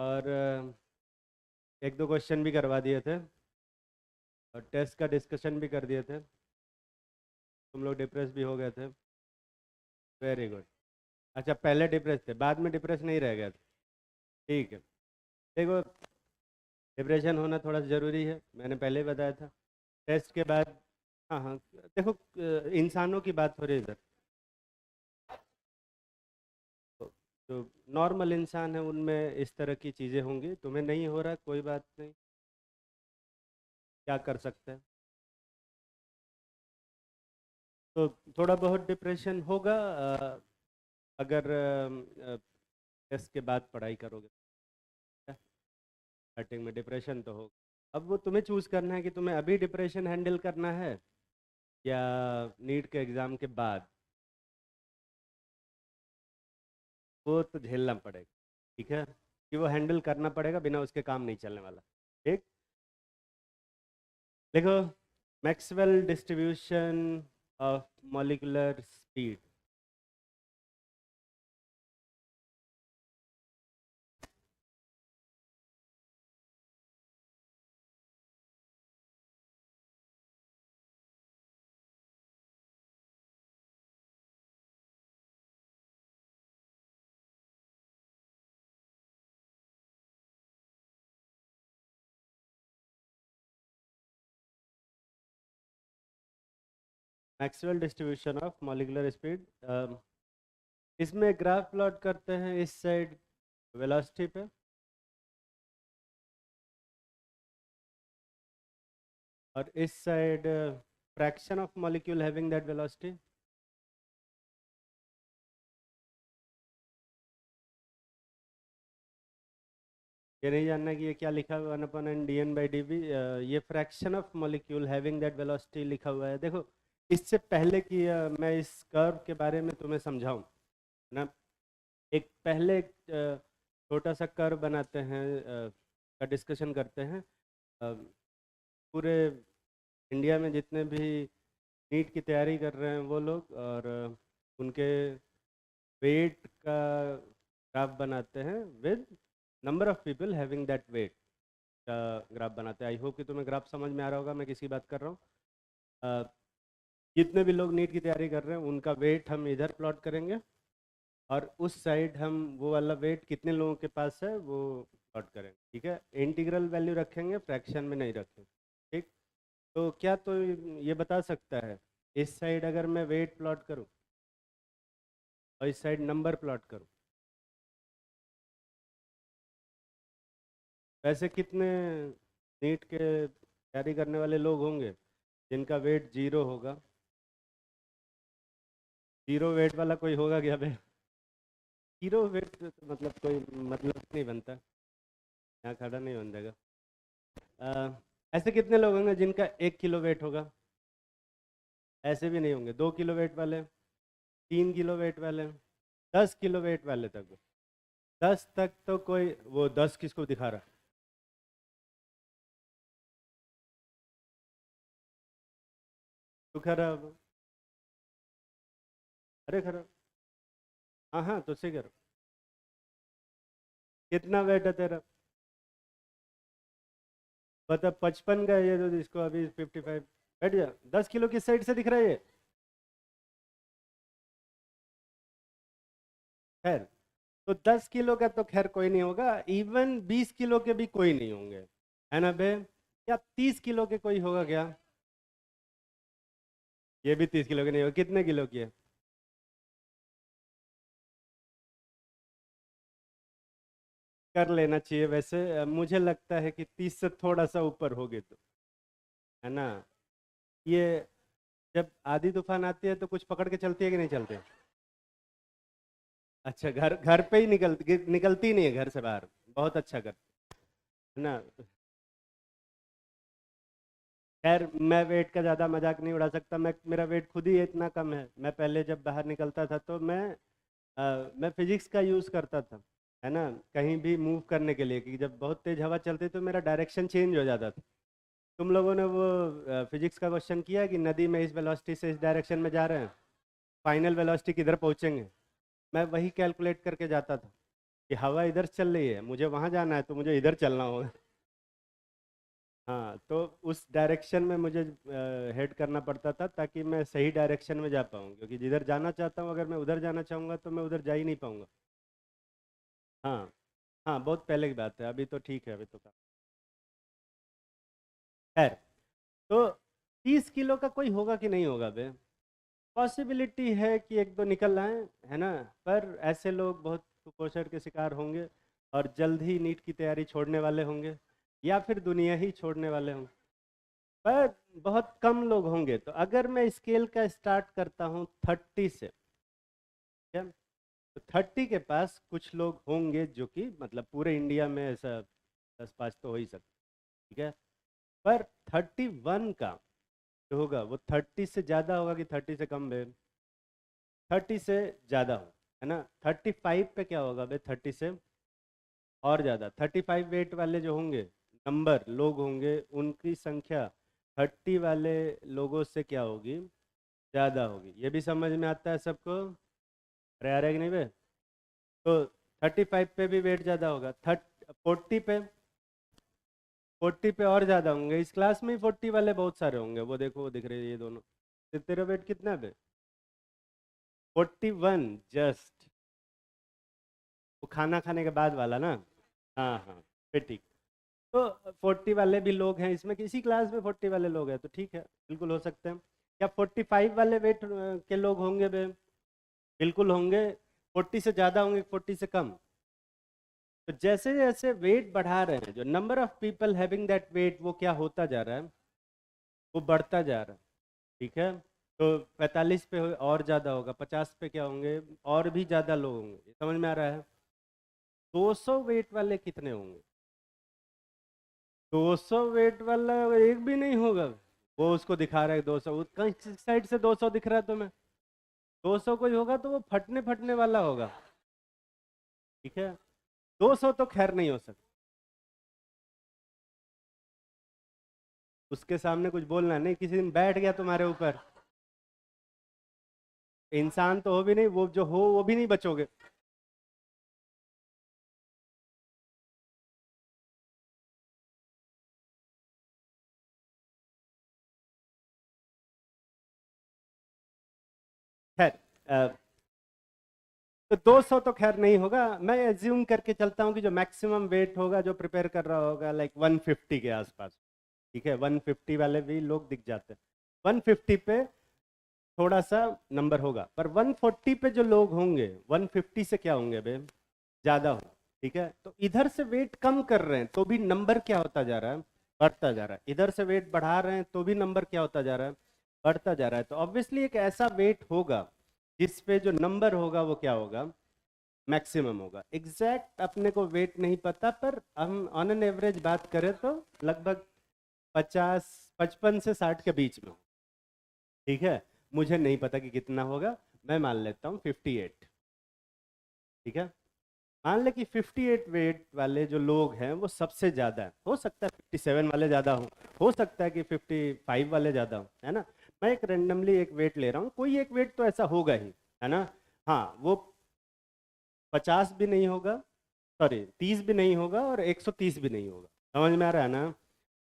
और एक दो क्वेश्चन भी करवा दिए थे और टेस्ट का डिस्कशन भी कर दिए थे। तुम लोग डिप्रेस भी हो गए थे। Very good. अच्छा, पहले डिप्रेस थे, बाद में डिप्रेस नहीं रह गए थे। ठीक है। देखो, डिप्रेशन होना थोड़ा ज़रूरी है, मैंने पहले ही बताया था। टेस्ट के बाद। हाँ हाँ। देखो, इंसानों की बात हो रही है इधर। तो जो नॉर्मल इंसान है उनमें इस तरह की चीज़ें होंगी, तुम्हें नहीं हो रहा, कोई बात नहीं। क्या कर सकते हैं। तो थोड़ा बहुत डिप्रेशन होगा, अगर टेस्ट के बाद पढ़ाई करोगे। स्टार्टिंग में डिप्रेशन तो होगा। अब वो तुम्हें चूज़ करना है कि तुम्हें अभी डिप्रेशन हैंडल करना है या नीट के एग्ज़ाम के बाद। वो तो झेलना पड़ेगा। ठीक है, कि वो हैंडल करना पड़ेगा, बिना उसके काम नहीं चलने वाला। ठीक। देखो, Maxwell distribution of molecular speed. Maxwell distribution of molecular speed. इसमें ग्राफ प्लॉट करते हैं, इस साइड वेलोसिटी पे और इस side fraction of molecule having that velocity. ये नहीं जानना कि ये क्या लिखा हुआ, 1/n/dv। ये fraction of molecule having that velocity लिखा हुआ है। देखो, इससे पहले कि मैं इस कर्व के बारे में तुम्हें समझाऊं ना, एक पहले एक छोटा सा कर्व बनाते हैं, का डिस्कशन करते हैं। अ, पूरे इंडिया में जितने भी नीट की तैयारी कर रहे हैं वो लोग, और उनके वेट का ग्राफ बनाते हैं with number of people having that weight का ग्राफ बनाते हैं। आई होप कि तुम्हें ग्राफ समझ में आ रहा होगा, मैं किसकी बात कर रहा हूँ। अ, जितने भी लोग नीट की तैयारी कर रहे हैं उनका वेट हम इधर प्लॉट करेंगे, और उस साइड हम वो वाला वेट कितने लोगों के पास है वो प्लॉट करेंगे। ठीक है, इंटीग्रल वैल्यू रखेंगे, फ्रैक्शन में नहीं रखेंगे। ठीक। तो क्या तो ये बता सकता है, इस साइड अगर मैं वेट प्लॉट करूं और इस साइड नंबर प्लॉट करूं, वैसे कितने नीट के तैयारी करने वाले लोग होंगे जिनका वेट जीरो होगा। जीरो वेट वाला कोई होगा क्या बे? जीरो वेट मतलब कोई मतलब नहीं बनता, यहाँ खड़ा नहीं बन जाएगा। ऐसे कितने लोग होंगे जिनका 1 किलो वेट होगा? ऐसे भी नहीं होंगे। 2 किलो वेट वाले, 3 किलो वेट वाले, 10 किलो वेट वाले तक। 10 तक तो कोई, वो 10 किसको दिखा रहा है? तू खराब। अरे खराब। हाँ हाँ, तो सही करो। कितना वेट है तेरा? मतलब 55 का है ये, तो इसको अभी 55। बैठ जा। 10 किलो किस साइड से दिख रहा है ये? खैर, तो 10 किलो का तो खैर कोई नहीं होगा, इवन 20 किलो के भी कोई नहीं होंगे, है ना बे? या 30 किलो के कोई होगा क्या? ये भी 30 किलो के नहीं होगा। कितने किलो की है? कर लेना चाहिए वैसे, मुझे लगता है कि 30 से थोड़ा सा ऊपर होगे तो, है ना? ये जब आधी तूफान आती है तो कुछ पकड़ के चलती है कि नहीं चलती? अच्छा, घर घर पे ही निकलती नहीं है घर से बाहर। बहुत अच्छा कर, है ना? खैर, मैं वेट का ज़्यादा मजाक नहीं उड़ा सकता। मेरा वेट खुद ही इतना कम है। मैं पहले जब बाहर निकलता था तो मैं फिजिक्स का यूज़ करता था, है ना, कहीं भी मूव करने के लिए, कि जब बहुत तेज़ हवा चलती तो मेरा डायरेक्शन चेंज हो जाता था। तुम लोगों ने वो फिजिक्स का क्वेश्चन किया कि नदी में इस वेलोसिटी से इस डायरेक्शन में जा रहे हैं, फाइनल वेलोसिटी किधर पहुंचेंगे? मैं वही कैलकुलेट करके जाता था। कि हवा इधर चल रही है, मुझे वहाँ जाना है तो मुझे इधर चलना होगा। हाँ, तो उस डायरेक्शन में मुझे हेड करना पड़ता था ताकि मैं सही डायरेक्शन में जा पाऊँ, क्योंकि जिधर जाना चाहता हूँ अगर मैं उधर जाना चाहूँगा तो मैं उधर जा ही नहीं पाऊँगा। हाँ। हाँ, बहुत पहले की बात है, अभी तो ठीक है, अभी तो खैर। तो 30 किलो का कोई होगा कि नहीं होगा बे? पॉसिबिलिटी है कि एक दो निकल आए, है ना। पर ऐसे लोग बहुत कुपोषण के शिकार होंगे और जल्द ही नीट की तैयारी छोड़ने वाले होंगे, या फिर दुनिया ही छोड़ने वाले होंगे। पर बहुत कम लोग होंगे। तो अगर मैं स्केल का स्टार्ट करता हूँ 30 से, क्या, तो 30 के पास कुछ लोग होंगे जो कि मतलब पूरे इंडिया में ऐसा 10-5 तो हो ही सकता, ठीक है। पर 31 का जो होगा वो 30 से ज़्यादा होगा कि 30 से कम है? 30 से ज़्यादा हो, है ना। 35 पे क्या होगा भाई? 30 से और ज़्यादा। 35 वेट वाले जो होंगे, नंबर लोग होंगे, उनकी संख्या 30 वाले लोगों से क्या होगी? ज़्यादा होगी। ये भी समझ में आता है सबको? अरे आ रहा है कि नहीं बे? तो 35 पे भी वेट ज़्यादा होगा। 40 पे, 40 पे और ज़्यादा होंगे। इस क्लास में ही 40 वाले बहुत सारे होंगे। वो देखो, वो दिख रहे हैं ये दोनों। तो तेरा वेट कितना है बे? 41 जस्ट। वो खाना खाने के बाद वाला ना? हाँ हाँ, फिर ठीक। तो 40 वाले भी लोग हैं इसमें, किसी क्लास में 40 वाले लोग हैं तो ठीक है, बिल्कुल हो सकते हैं। क्या 45 वाले वेट के लोग होंगे बे? बिल्कुल होंगे। 40 से ज़्यादा होंगे, 40 से कम? तो जैसे जैसे वेट बढ़ा रहे हैं, जो number of people having that weight, वो क्या होता जा रहा है? वो बढ़ता जा रहा है, ठीक है। तो 45 पे और ज़्यादा होगा, 50 पे क्या होंगे? और भी ज़्यादा लोग होंगे। ये समझ में आ रहा है? 200 वेट वाले कितने होंगे? 200 वेट वाला एक भी नहीं होगा। वो उसको दिखा रहा है 200, कहीं साइड से 200 दिख रहा है तुम्हें? 200 कोई होगा तो वो फटने फटने वाला होगा, ठीक है। 200 तो खैर नहीं हो सकता। उसके सामने कुछ बोलना नहीं, किसी दिन बैठ गया तुम्हारे ऊपर, इंसान तो हो भी नहीं, वो जो हो वो भी नहीं बचोगे। खैर, तो 200 तो खैर नहीं होगा। मैं एज्यूम करके चलता हूँ कि जो मैक्सिमम वेट होगा जो प्रिपेयर कर रहा होगा, लाइक 150 के आसपास, ठीक है। 150 वाले भी लोग दिख जाते हैं। 150 पे थोड़ा सा नंबर होगा, पर 140 पे जो लोग होंगे 150 से क्या होंगे बे? ज़्यादा हो, ठीक है। तो इधर से वेट कम कर रहे हैं तो भी नंबर क्या होता जा रहा है? बढ़ता जा रहा है। इधर से वेट बढ़ा रहे हैं तो भी नंबर क्या होता जा रहा है? बढ़ता जा रहा है। तो ऑब्वियसली एक ऐसा वेट होगा जिस पे जो नंबर होगा वो क्या होगा? मैक्सिमम होगा। एग्जैक्ट अपने को वेट नहीं पता, पर हम ऑन एन एवरेज बात करें तो लगभग 50, 55 से 60 के बीच में, ठीक है। मुझे नहीं पता कि कितना होगा, मैं मान लेता हूँ 58, ठीक है। मान ले कि 58 वेट वाले जो लोग हैं वो सबसे ज़्यादा है। हो सकता है 57 वाले ज़्यादा हो सकता है कि 55 वाले ज़्यादा हो, है ना। मैं एक रेंडमली एक वेट ले रहा हूँ, कोई एक वेट तो ऐसा होगा ही, है ना। हाँ, वो 50 भी नहीं होगा, सॉरी 30 भी नहीं होगा, और 130 भी नहीं होगा। समझ में आ रहा है ना?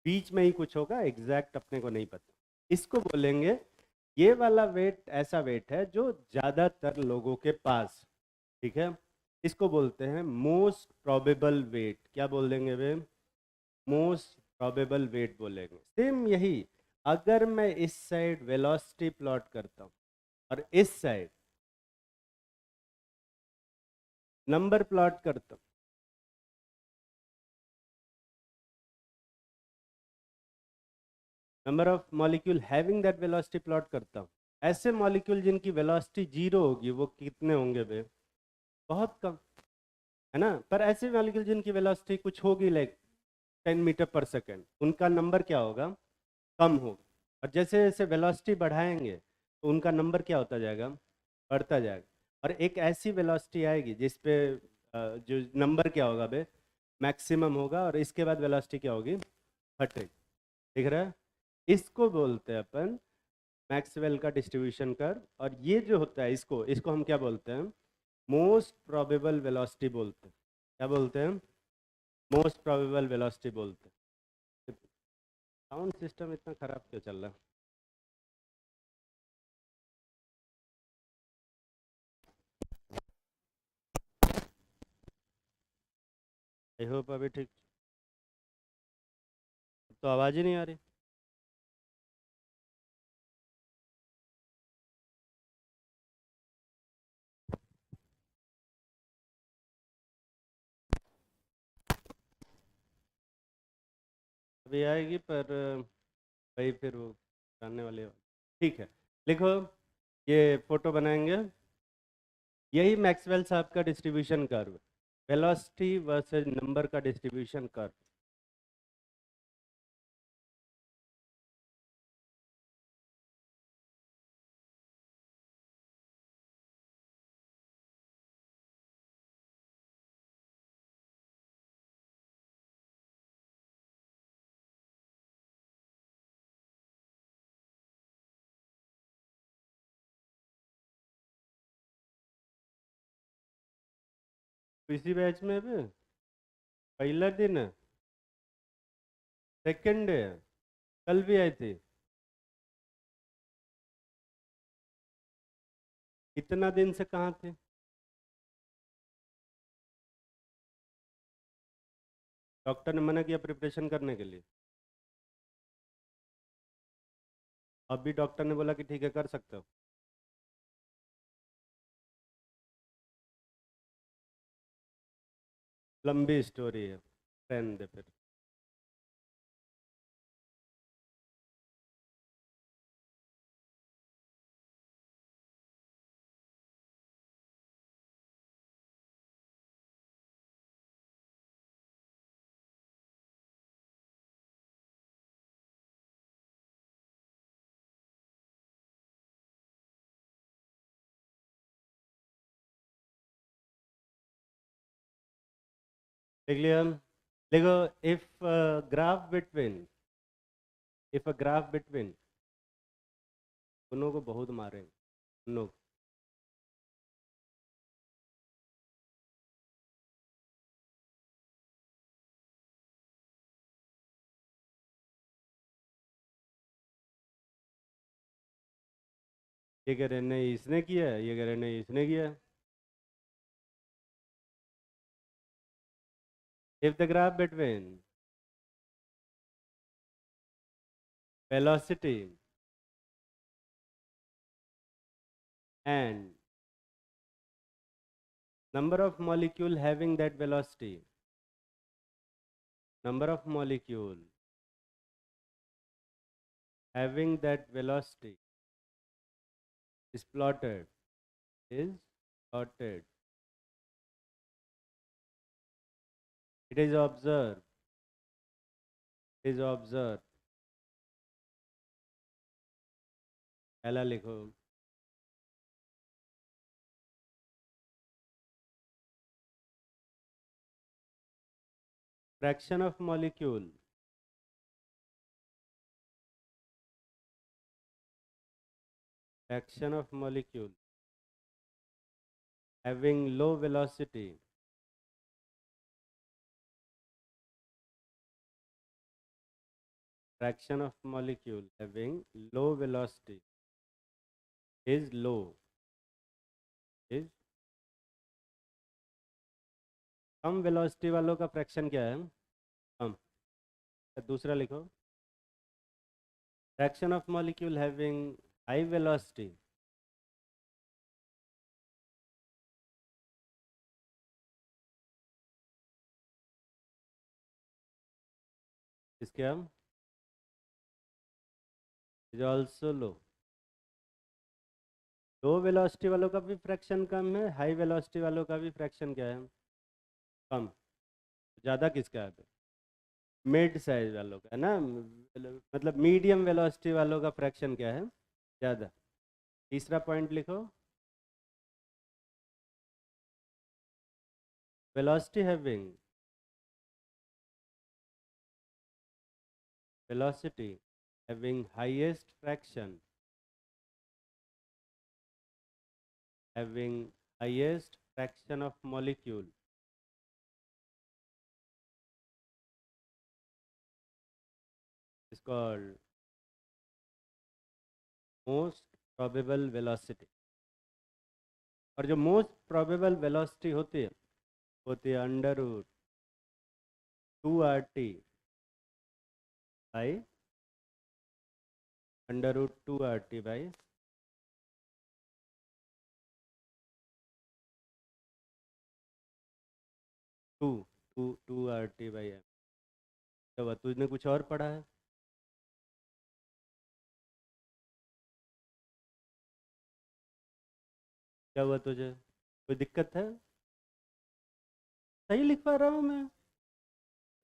बीच में ही कुछ होगा, एग्जैक्ट अपने को नहीं पता। इसको बोलेंगे, ये वाला वेट ऐसा वेट है जो ज़्यादातर लोगों के पास, ठीक है। इसको बोलते हैं मोस्ट प्रोबेबल वेट। क्या बोल देंगे वे? मोस्ट प्रोबेबल वेट बोलेंगे। सेम यही, अगर मैं इस साइड वेलोसिटी प्लॉट करता हूँ और इस साइड नंबर प्लॉट करता हूँ, number of molecule having that velocity plot करता हूँ, ऐसे मॉलिक्यूल जिनकी वेलोसिटी जीरो होगी वो कितने होंगे बे? बहुत कम, है ना। पर ऐसे मॉलिक्यूल जिनकी वेलोसिटी कुछ होगी, लाइक 10 मीटर पर सेकेंड, उनका नंबर क्या होगा? कम होगा। और जैसे जैसे वेलोसिटी बढ़ाएंगे तो उनका नंबर क्या होता जाएगा? बढ़ता जाएगा। और एक ऐसी वेलोसिटी आएगी जिस पे जो नंबर क्या होगा बे? मैक्सिमम होगा, और इसके बाद वेलोसिटी क्या होगी? घटेगी। दिख रहा है? इसको बोलते हैं अपन मैक्सवेल का डिस्ट्रीब्यूशन कर्व। और ये जो होता है, इसको इसको हम क्या बोलते हैं? मोस्ट प्रोबेबल वेलोसिटी बोलते हैं। क्या बोलते हैं, मोस्ट प्रोबेबल वेलोसिटी बोलते हैं। साउंड सिस्टम इतना खराब क्यों चल रहा है? आई होप अभी ठीक, तो आवाज़ ही नहीं आ रही। अभी आएगी पर वही फिर वो जानने वाले ठीक है। लिखो, ये फोटो बनाएंगे, यही मैक्सवेल साहब का distribution curve, velocity versus number का डिस्ट्रीब्यूशन कर्व। इसी बैच में भी पहला दिन है, सेकेंड डे है, कल भी आई थी। इतना दिन से कहाँ थे? डॉक्टर ने मना किया प्रिपरेशन करने के लिए? अभी डॉक्टर ने बोला कि ठीक है कर सकते हो? लंबी स्टोरी है, रहने दे फिर। देख लिया? देखो, if graph between, if a graph between, दोनों को बहुत मारे दोनों को। ये कह रहे नहीं इसने किया है, ये कह रहे नहीं इसने किया है। If the graph between velocity and number of molecule having that velocity, number of molecule having that velocity is plotted, is plotted, it is observed, is observed, पहला लिखो, fraction of molecule, fraction of molecule having low velocity, fraction of molecule having low velocity is low, is come velocity वालों का fraction क्या है? कम। दूसरा लिखो, fraction of molecule having high velocity, इसके हम is also low. Low velocity वालों का भी फ्रैक्शन कम है, हाई वेलोसिटी वालों का भी फ्रैक्शन क्या है? कम। ज़्यादा किसका है? मिड साइज वालों का है ना, मतलब मीडियम वेलोसिटी वालों का फ्रैक्शन क्या है? ज़्यादा। तीसरा पॉइंट लिखो, velocity having, velocity having highest fraction, having highest fraction of molecule is called most probable velocity. और जो मोस्ट प्रोबेबल वेलोसिटी होती है under root 2RT by under root 2RT by 2RT by M. तो तुझने कुछ और पढ़ा है? क्या हुआ तुझे? कोई दिक्कत है? सही लिख पा रहा हूँ मैं?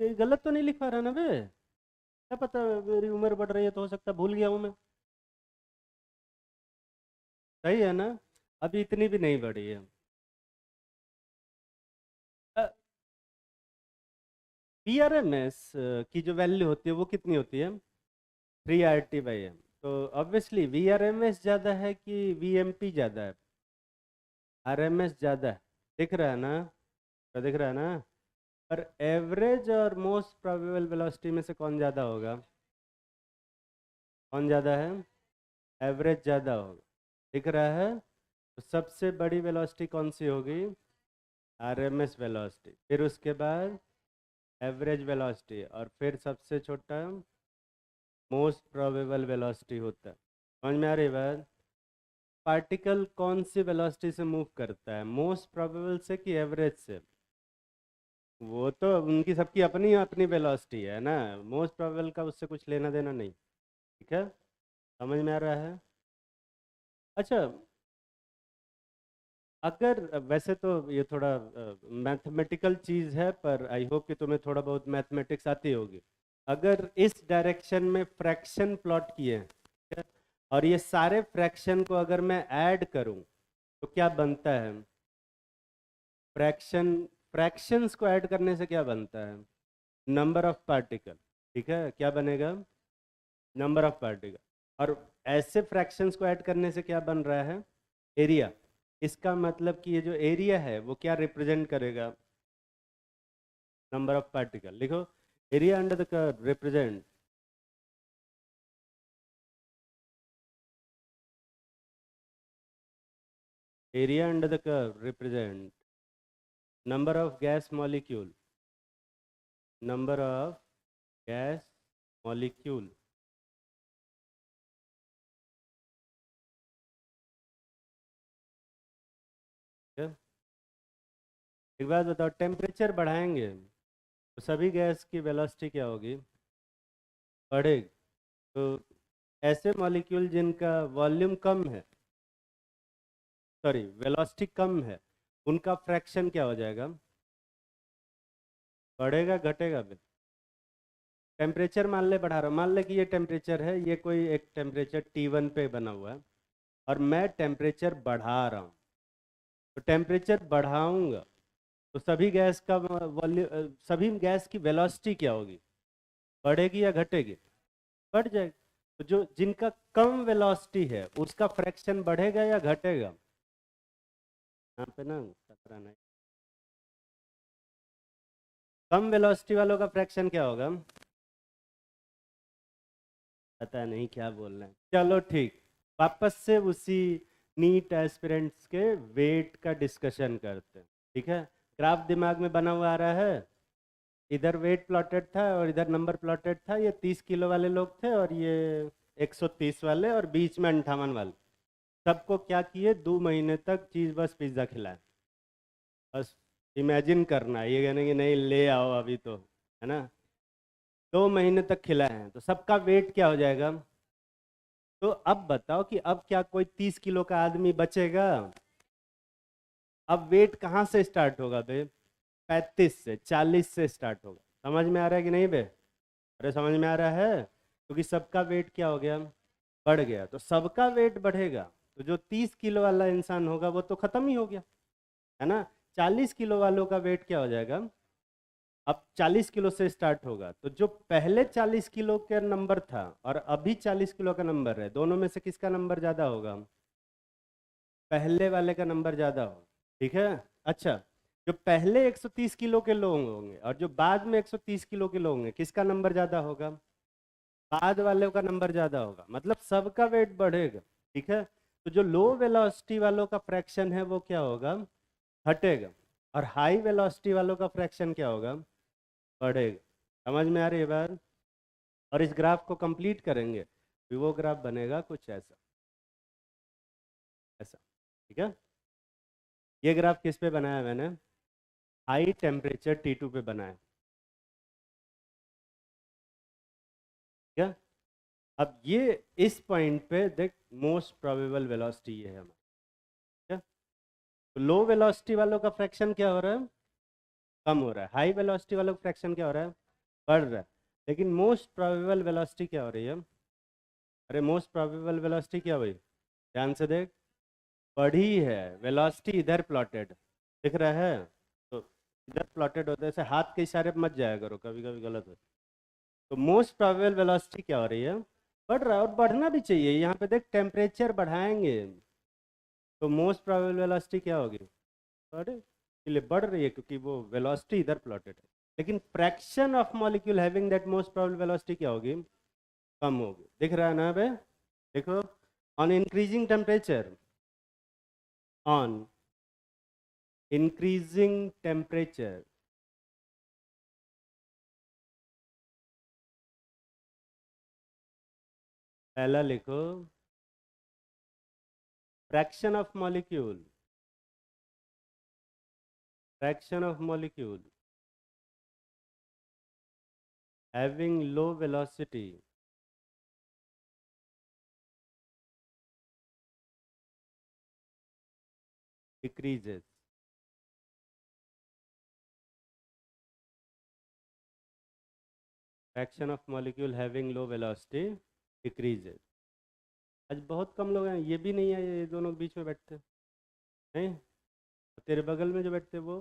ये गलत तो नहीं लिख पा रहा ना बे? क्या पता, मेरी उम्र बढ़ रही है तो हो सकता है भूल गया हूँ मैं। सही है ना? अभी इतनी भी नहीं बढ़ी है। VRMS की जो वैल्यू होती है वो कितनी होती है? 3RT/m। तो ऑब्वियसली VRMS ज़्यादा है कि VMP ज़्यादा है? RMS ज़्यादा है। दिख रहा है ना? क्या दिख रहा है ना? पर एवरेज और मोस्ट प्रोबेबल वेलोसिटी में से कौन ज़्यादा होगा? कौन ज़्यादा है? एवरेज ज़्यादा होगा। दिख रहा है? तो सबसे बड़ी वेलोसिटी कौन सी होगी? RMS velocity. फिर उसके बाद एवरेज वेलोसिटी, और फिर सबसे छोटा मोस्ट प्रोबेबल वेलोसिटी होता है। समझ में आ रही बात? पार्टिकल कौन सी वेलोसिटी से मूव करता है, मोस्ट प्रोबेबल से कि एवरेज से? वो तो उनकी सबकी अपनी अपनी वेलोसिटी है ना, मोस्ट प्रोबेबल का उससे कुछ लेना देना नहीं। ठीक है, समझ में आ रहा है? अच्छा, अगर वैसे तो ये थोड़ा मैथमेटिकल चीज़ है, पर आई होप कि तुम्हें थोड़ा बहुत मैथमेटिक्स आती होगी। अगर इस डायरेक्शन में फ्रैक्शन प्लॉट किए हैं, ठीक है, और ये सारे फ्रैक्शन को अगर मैं ऐड करूं तो क्या बनता है? फ्रैक्शंस को ऐड करने से क्या बनता है? Number of particle. ठीक है, क्या बनेगा? Number of particle. और ऐसे फ्रैक्शंस को ऐड करने से क्या बन रहा है? एरिया। इसका मतलब कि ये जो एरिया है वो क्या रिप्रेजेंट करेगा? Number of particle. लिखो, area under the curve represent area under the curve represent number of gas molecule, number of gas molecule. एक बात बताओ, टेम्परेचर बढ़ाएंगे तो सभी गैस की वेलोसिटी क्या होगी? बढ़ेगी। तो ऐसे मॉलिक्यूल जिनका वॉल्यूम कम है, सॉरी वेलोसिटी कम है, उनका फ्रैक्शन क्या हो जाएगा? बढ़ेगा घटेगा? टेम्परेचर मान ले बढ़ा रहा हूँ, मान ले कि ये टेम्परेचर है, ये कोई एक टेम्परेचर T1 पे बना हुआ है, और मैं टेम्परेचर बढ़ा रहा हूँ। तो टेम्परेचर बढ़ाऊंगा तो सभी गैस का वॉल्यूम, सभी गैस की वेलोसिटी क्या होगी? बढ़ेगी या घटेगी? बढ़ जाएगी। तो जो जिनका कम वेलोसिटी है उसका फ्रैक्शन बढ़ेगा या घटेगा? यहाँ पे ना खतरा नहीं। कम वेलोसिटी वालों का फ्रैक्शन क्या होगा? पता नहीं क्या बोलना है। चलो ठीक, वापस से उसी नीट एस्पिरेंट्स के वेट का डिस्कशन करते हैं। ठीक है, ग्राफ दिमाग में बना हुआ आ रहा है। इधर वेट प्लॉटेड था और इधर नंबर प्लॉटेड था। ये 30 किलो वाले लोग थे और ये 130 वाले, और बीच में 58 वाले। सबको क्या किए, 2 महीने तक चीज़ बस पिज्ज़ा खिलाए। बस इमेजिन करना है, ये कहने कि नहीं ले आओ अभी तो, है ना। 2 महीने तक खिलाए हैं तो सबका वेट क्या हो जाएगा? तो अब बताओ कि अब क्या कोई 30 किलो का आदमी बचेगा? अब वेट कहाँ से स्टार्ट होगा बे? 35 से 40 से स्टार्ट होगा। समझ में आ रहा है कि नहीं बे? अरे समझ में आ रहा है? क्योंकि सबका वेट क्या हो गया? बढ़ गया। तो सबका वेट बढ़ेगा तो जो 30 किलो वाला इंसान होगा वो तो खत्म ही हो गया, है ना। 40 किलो वालों का वेट क्या हो जाएगा? अब 40 किलो से स्टार्ट होगा, तो जो पहले 40 किलो का नंबर था और अभी 40 किलो का नंबर है, दोनों में से किसका नंबर ज़्यादा होगा? पहले वाले का नंबर ज़्यादा होगा। ठीक है। अच्छा, जो पहले 130 किलो के लोग होंगे और जो बाद में 130 किलो के लोग होंगे, किसका नंबर ज़्यादा होगा? बाद वाले का नंबर ज़्यादा होगा, मतलब सबका वेट बढ़ेगा। ठीक है, तो जो लो वेलोसिटी वालों का फ्रैक्शन है वो क्या होगा, घटेगा, और हाई वेलोसिटी वालों का फ्रैक्शन क्या होगा, बढ़ेगा। समझ में आ रही है बात? और इस ग्राफ को कंप्लीट करेंगे फिर वो ग्राफ बनेगा कुछ ऐसा, ऐसा। ठीक है, ये ग्राफ किस पे बनाया मैंने, हाई टेम्परेचर T2 पे बनाया। ठीक है, अब ये इस पॉइंट पे देख मोस्ट प्रोबेबल वेलोसिटी ये है हमारा। ठीक है, तो लो वेलोसिटी वालों का फ्रैक्शन क्या हो रहा है, कम हो रहा है, हाई वेलोसिटी वालों का फ्रैक्शन क्या हो रहा है, बढ़ रहा है। लेकिन मोस्ट प्रोबेबल वेलोसिटी क्या हो रही है, अरे मोस्ट प्रोबेबल वेलोसिटी क्या हुई, ध्यान से देख, बढ़ी है। वेलोसिटी इधर प्लॉटेड दिख रहा है, तो इधर प्लॉटेड होता है, ऐसे हाथ के इशारे पे मत जाया करो, कभी कभी गलत हो। तो मोस्ट प्रोबेबल वेलोसिटी क्या हो रही है, बढ़ रहा है, और बढ़ना भी चाहिए। यहाँ पे देख टेम्परेचर बढ़ाएंगे तो मोस्ट प्रोबेबल वेलोसिटी क्या होगी, बढ़े, इसलिए बढ़ रही है क्योंकि वो वेलोसिटी इधर प्लॉटेड है। लेकिन fraction of molecule having that most probable velocity क्या होगी, कम होगी। दिख रहा है ना बे, देखो, on increasing temperature, on increasing temperature, पहला लिखो fraction of molecule, fraction of molecule having low velocity decreases, fraction of molecule having low velocity decreases। आज बहुत कम लोग हैं, ये भी नहीं है, ये दोनों के बीच में बैठते नहीं, तेरे बगल में जो बैठते वो,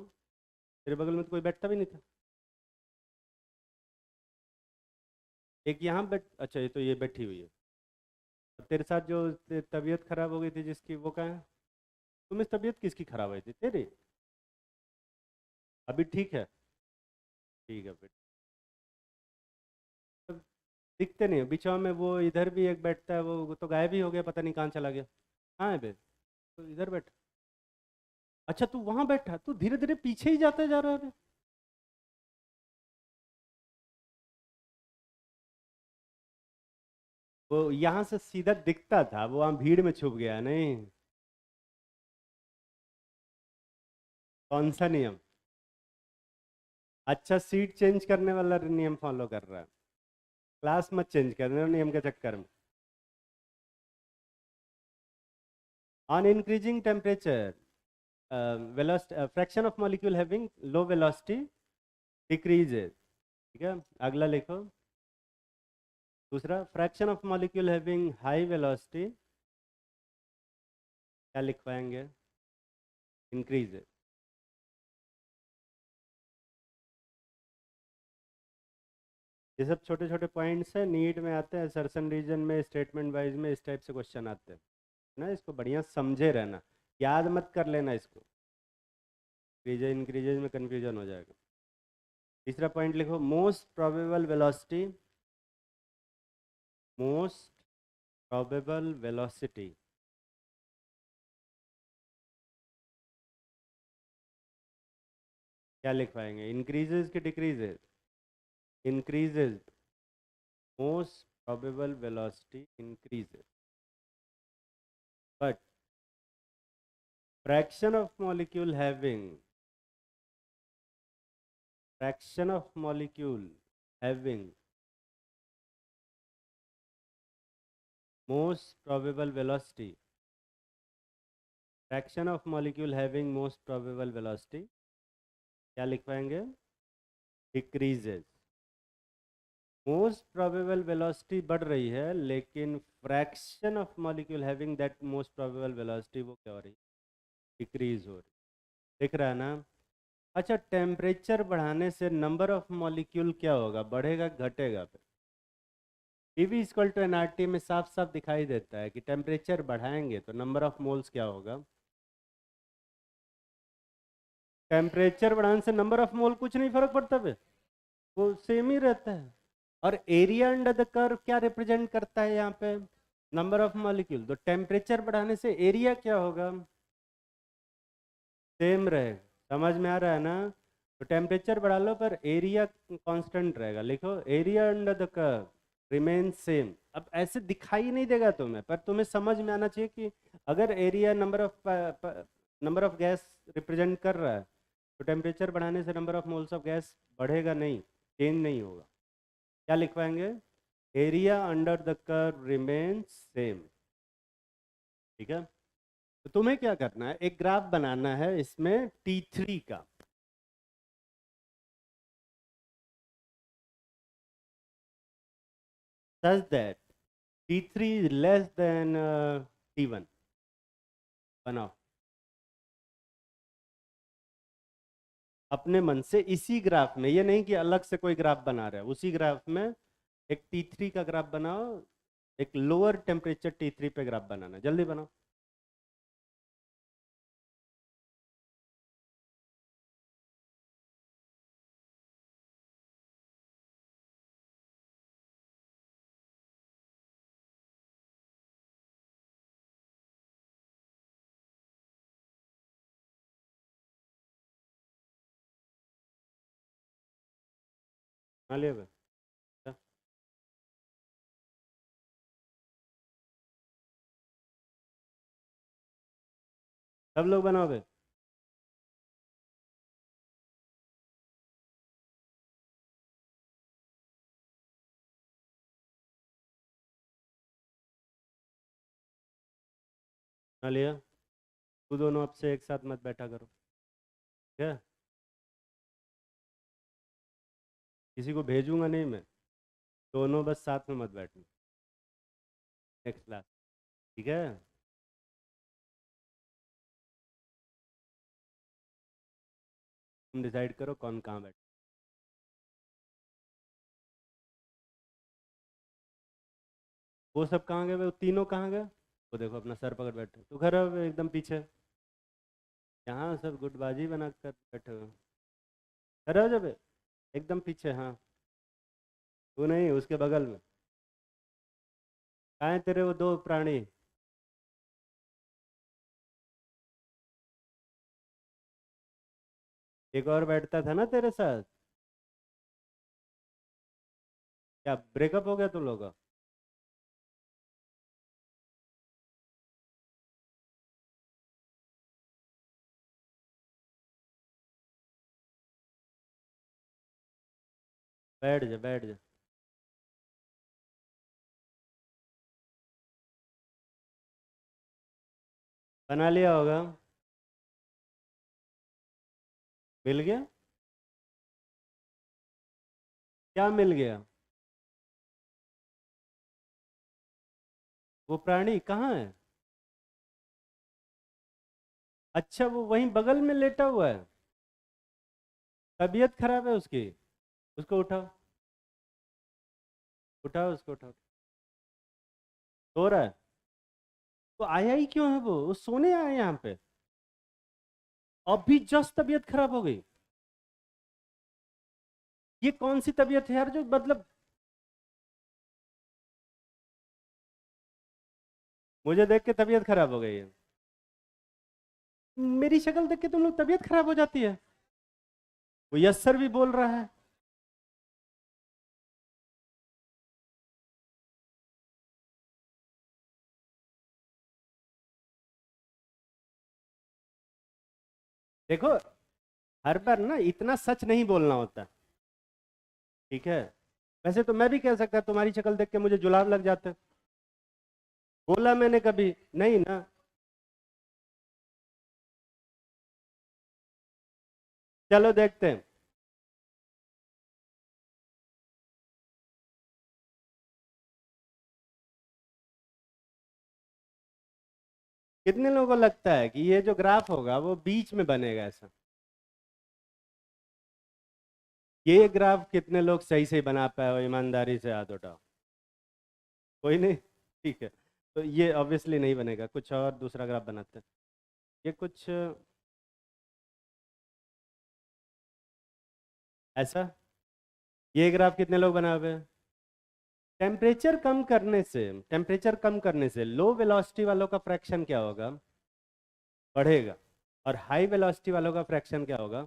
तेरे बगल में तो कोई बैठता भी नहीं था। एक यहाँ बैठ, अच्छा ये तो ये बैठी हुई है। और तेरे साथ जो तबीयत खराब हो गई थी जिसकी, वो कहाँ है, तुम्हें तबीयत किसकी खराब हुई थी, तेरी? अभी ठीक है, ठीक है बेटा। अब दिखते नहीं, बीचवा में वो इधर भी एक बैठता है, वो तो गायब ही हो गया, पता नहीं कहाँ चला गया। कहाँ है बे, तो इधर बैठ। अच्छा तू वहां बैठा, तू धीरे धीरे पीछे ही जाते जा रहा है। वो यहाँ से सीधा दिखता था, वो वहां भीड़ में छुप गया नहीं। कौन सा नियम, अच्छा सीट चेंज करने वाला नियम फॉलो कर रहा है, क्लास मत चेंज करने नियम के चक्कर में। On increasing temperature velocity fraction of molecule having low velocity decreases. ठीक है, अगला लिखो, दूसरा fraction of molecule having high velocity क्या लिखवाएंगे, इंक्रीजेज। ये सब छोटे छोटे पॉइंट्स हैं, नीट में आते हैं, सर्सन रीजन में स्टेटमेंट वाइज में इस टाइप से क्वेश्चन आते हैं ना, इसको बढ़िया समझे रहना, याद मत कर लेना इसको, क्रीजेज इंक्रीजेज में कंफ्यूजन हो जाएगा। तीसरा पॉइंट लिखो, most probable velocity, most probable velocity क्या लिखवाएंगे, इंक्रीजेज कि decreases, increases, most probable velocity increases, but fraction of molecule having, fraction of molecule having most probable velocity, fraction of molecule having most probable velocity क्या लिखवाएंगे, decreases। most probable velocity बढ़ रही है, लेकिन fraction of molecule having that most probable velocity वो क्या हो रही है, decrease हो रही है। दिख रहा है ना? अच्छा, टेम्परेचर बढ़ाने से नंबर ऑफ मॉलिक्यूल क्या होगा, बढ़ेगा घटेगा? फिर पीवी इक्वल टू एनआरटी में साफ साफ दिखाई देता है कि टेम्परेचर बढ़ाएंगे तो नंबर ऑफ मोल्स क्या होगा, टेम्परेचर बढ़ाने से नंबर ऑफ मोल कुछ नहीं फर्क पड़ता, पे वो सेम ही रहता है। और एरिया अंडर द कर्व क्या रिप्रेजेंट करता है यहाँ पे? Number of molecule. तो टेम्परेचर बढ़ाने से एरिया क्या होगा? सेम रहेगा। समझ में आ रहा है ना? तो टेम्परेचर बढ़ा लो पर एरिया कांस्टेंट रहेगा। लिखो area under the curve remain same. अब ऐसे दिखाई नहीं देगा तुम्हें, पर तुम्हें समझ में आना चाहिए कि अगर area number of gas represent कर रहा है तो टेम्परेचर बढ़ाने से number of moles of gas बढ़ेगा नहीं, चेंज नहीं होगा। क्या लिखवाएंगे? Area under the curve remain same. ठीक है। तो तुम्हें क्या करना है, एक ग्राफ बनाना है इसमें T3 का। such that T3 is less than T1। बनाओ अपने मन से इसी ग्राफ में, ये नहीं कि अलग से कोई ग्राफ बना रहे हो, उसी ग्राफ में एक T3 का ग्राफ बनाओ। एक लोअर टेम्परेचर T3 पे ग्राफ बनाना, जल्दी बनाओ। हाँ ले बे। सब लोग बनाओ बे। हाँ लिया। तू दोनों अब से एक साथ मत बैठा करो, क्या? किसी को भेजूंगा नहीं मैं, दोनों बस साथ में मत बैठना। Next class. ठीक है। तुम डिसाइड करो कौन कहाँ बैठे। वो सब कहाँ गए? वो तीनों कहाँ गए? वो देखो अपना सर पकड़ बैठे। तू खड़ा हो एकदम पीछे। यहाँ सब गुटबाजी बना कर बैठे हो। खड़ा हो जब एकदम पीछे। हाँ, तू नहीं, उसके बगल में। कहाँ है तेरे वो दो प्राणी? एक और बैठता था ना तेरे साथ। क्या ब्रेकअप हो गया तुम लोगों का? बैठ जा, बैठ जा। बना लिया होगा। मिल गया? क्या मिल गया? वो प्राणी कहाँ है? अच्छा, वो वहीं बगल में लेटा हुआ है। तबीयत खराब है उसकी? उसको उठाओ। उठाओ उसको, उठाओ। सो रहा है? तो आया ही क्यों है? वो सोने आया यहाँ पे? अभी जस्ट तबीयत खराब हो गई? ये कौन सी तबीयत है यार, जो मतलब मुझे देख के तबीयत खराब हो गई है? मेरी शक्ल देख के तुम लोग तबीयत खराब हो जाती है? वो यस सर भी बोल रहा है। देखो, हर बार ना इतना सच नहीं बोलना होता। ठीक है। वैसे तो मैं भी कह सकता, तुम्हारी शक्ल देख के मुझे जुलाब लग जाता। बोला मैंने कभी? नहीं ना। चलो देखते हैं। कितने लोगों को लगता है कि ये जो ग्राफ होगा वो बीच में बनेगा ऐसा? ये ग्राफ कितने लोग सही से बना पाए हो? ईमानदारी से हाथ उठाओ। कोई नहीं? ठीक है। तो ये ऑब्वियसली नहीं बनेगा, कुछ और दूसरा ग्राफ बनाते हैं। ये कुछ ऐसा। ये ग्राफ कितने लोग बना हुए हैं? टेम्परेचर कम करने से लो वेलोसिटी वालों का फ्रैक्शन क्या होगा? बढ़ेगा। और हाई वेलोसिटी वालों का फ्रैक्शन क्या होगा?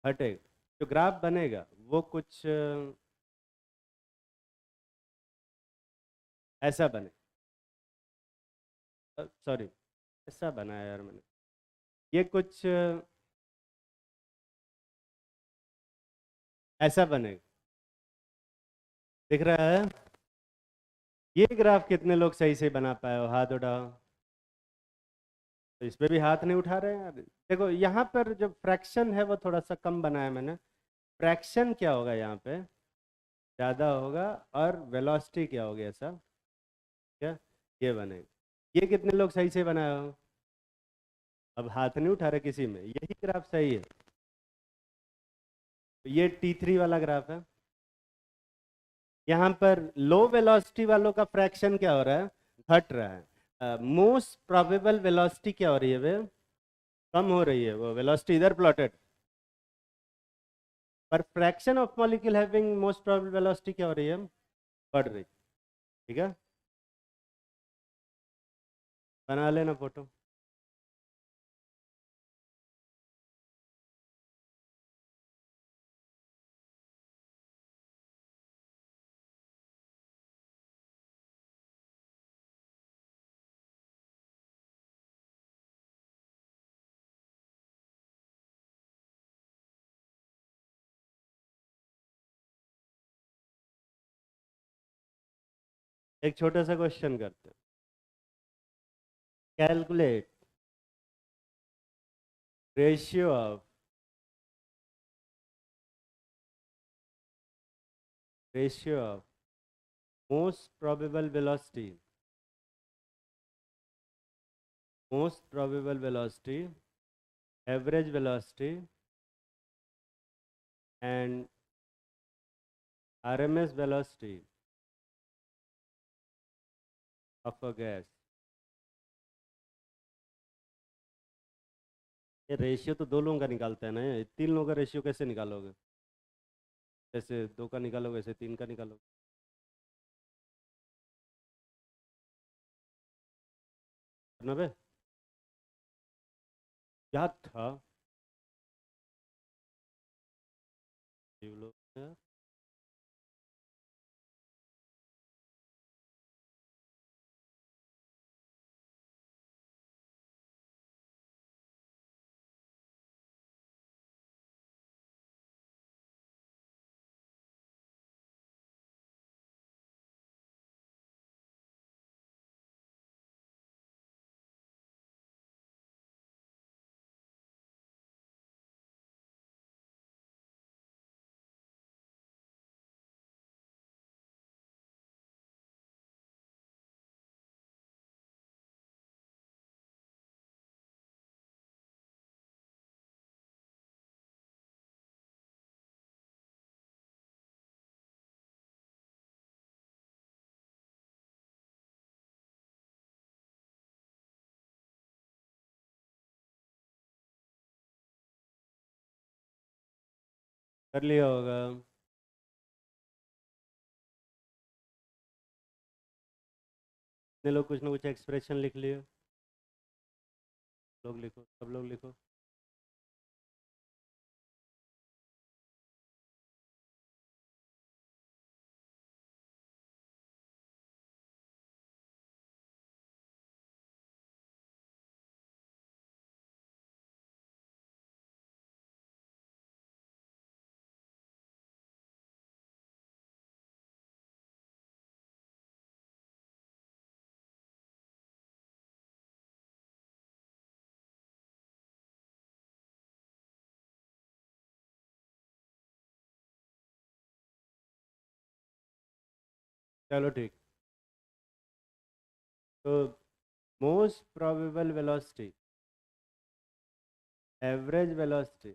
घटेगा। जो ग्राफ बनेगा वो कुछ ऐसा बने, सॉरी, ऐसा बनाया यार मैंने, ये कुछ ऐसा बनेगा। दिख रहा है? ये ग्राफ कितने लोग सही से बना पाए हो? हाथ उठाओ। तो इस पे भी हाथ नहीं उठा रहे हैं यार। देखो यहाँ पर जो फ्रैक्शन है वो थोड़ा सा कम बनाया मैंने। फ्रैक्शन क्या होगा यहाँ पे? ज़्यादा होगा। और वेलोसिटी क्या होगी ऐसा? क्या? ये बनेगा। ये कितने लोग सही से बनाए हो? अब हाथ नहीं उठा रहे किसी में, यही ग्राफ सही है। तो ये T3 वाला ग्राफ है। यहाँ पर लो वेलोसिटी वालों का फ्रैक्शन क्या हो रहा है? घट रहा है। मोस्ट प्रोबेबल वेलोसिटी क्या हो रही है वे? कम हो रही है। वो वेलोसिटी इधर प्लॉटेड। पर fraction of molecule having most probable velocity क्या हो रही है? बढ़ रही। ठीक है, बना लेना फोटो। एक छोटा सा क्वेश्चन करते हैं। Calculate ratio of most probable velocity, average velocity and RMS velocity of a gas. ये रेशियो तो दो लोगों का निकालता है ना, ये तीन लोगों का रेशियो कैसे निकालोगे? जैसे दो का निकालोगे वैसे तीन का निकालोगे। नब्बे क्या था? जीव लोग यार। कर लिया होगा। इतने लोग कुछ ना कुछ एक्सप्रेशन लिख लिए। लोग लिखो, सब लोग लिखो। चलो ठीक। तो most probable velocity, average velocity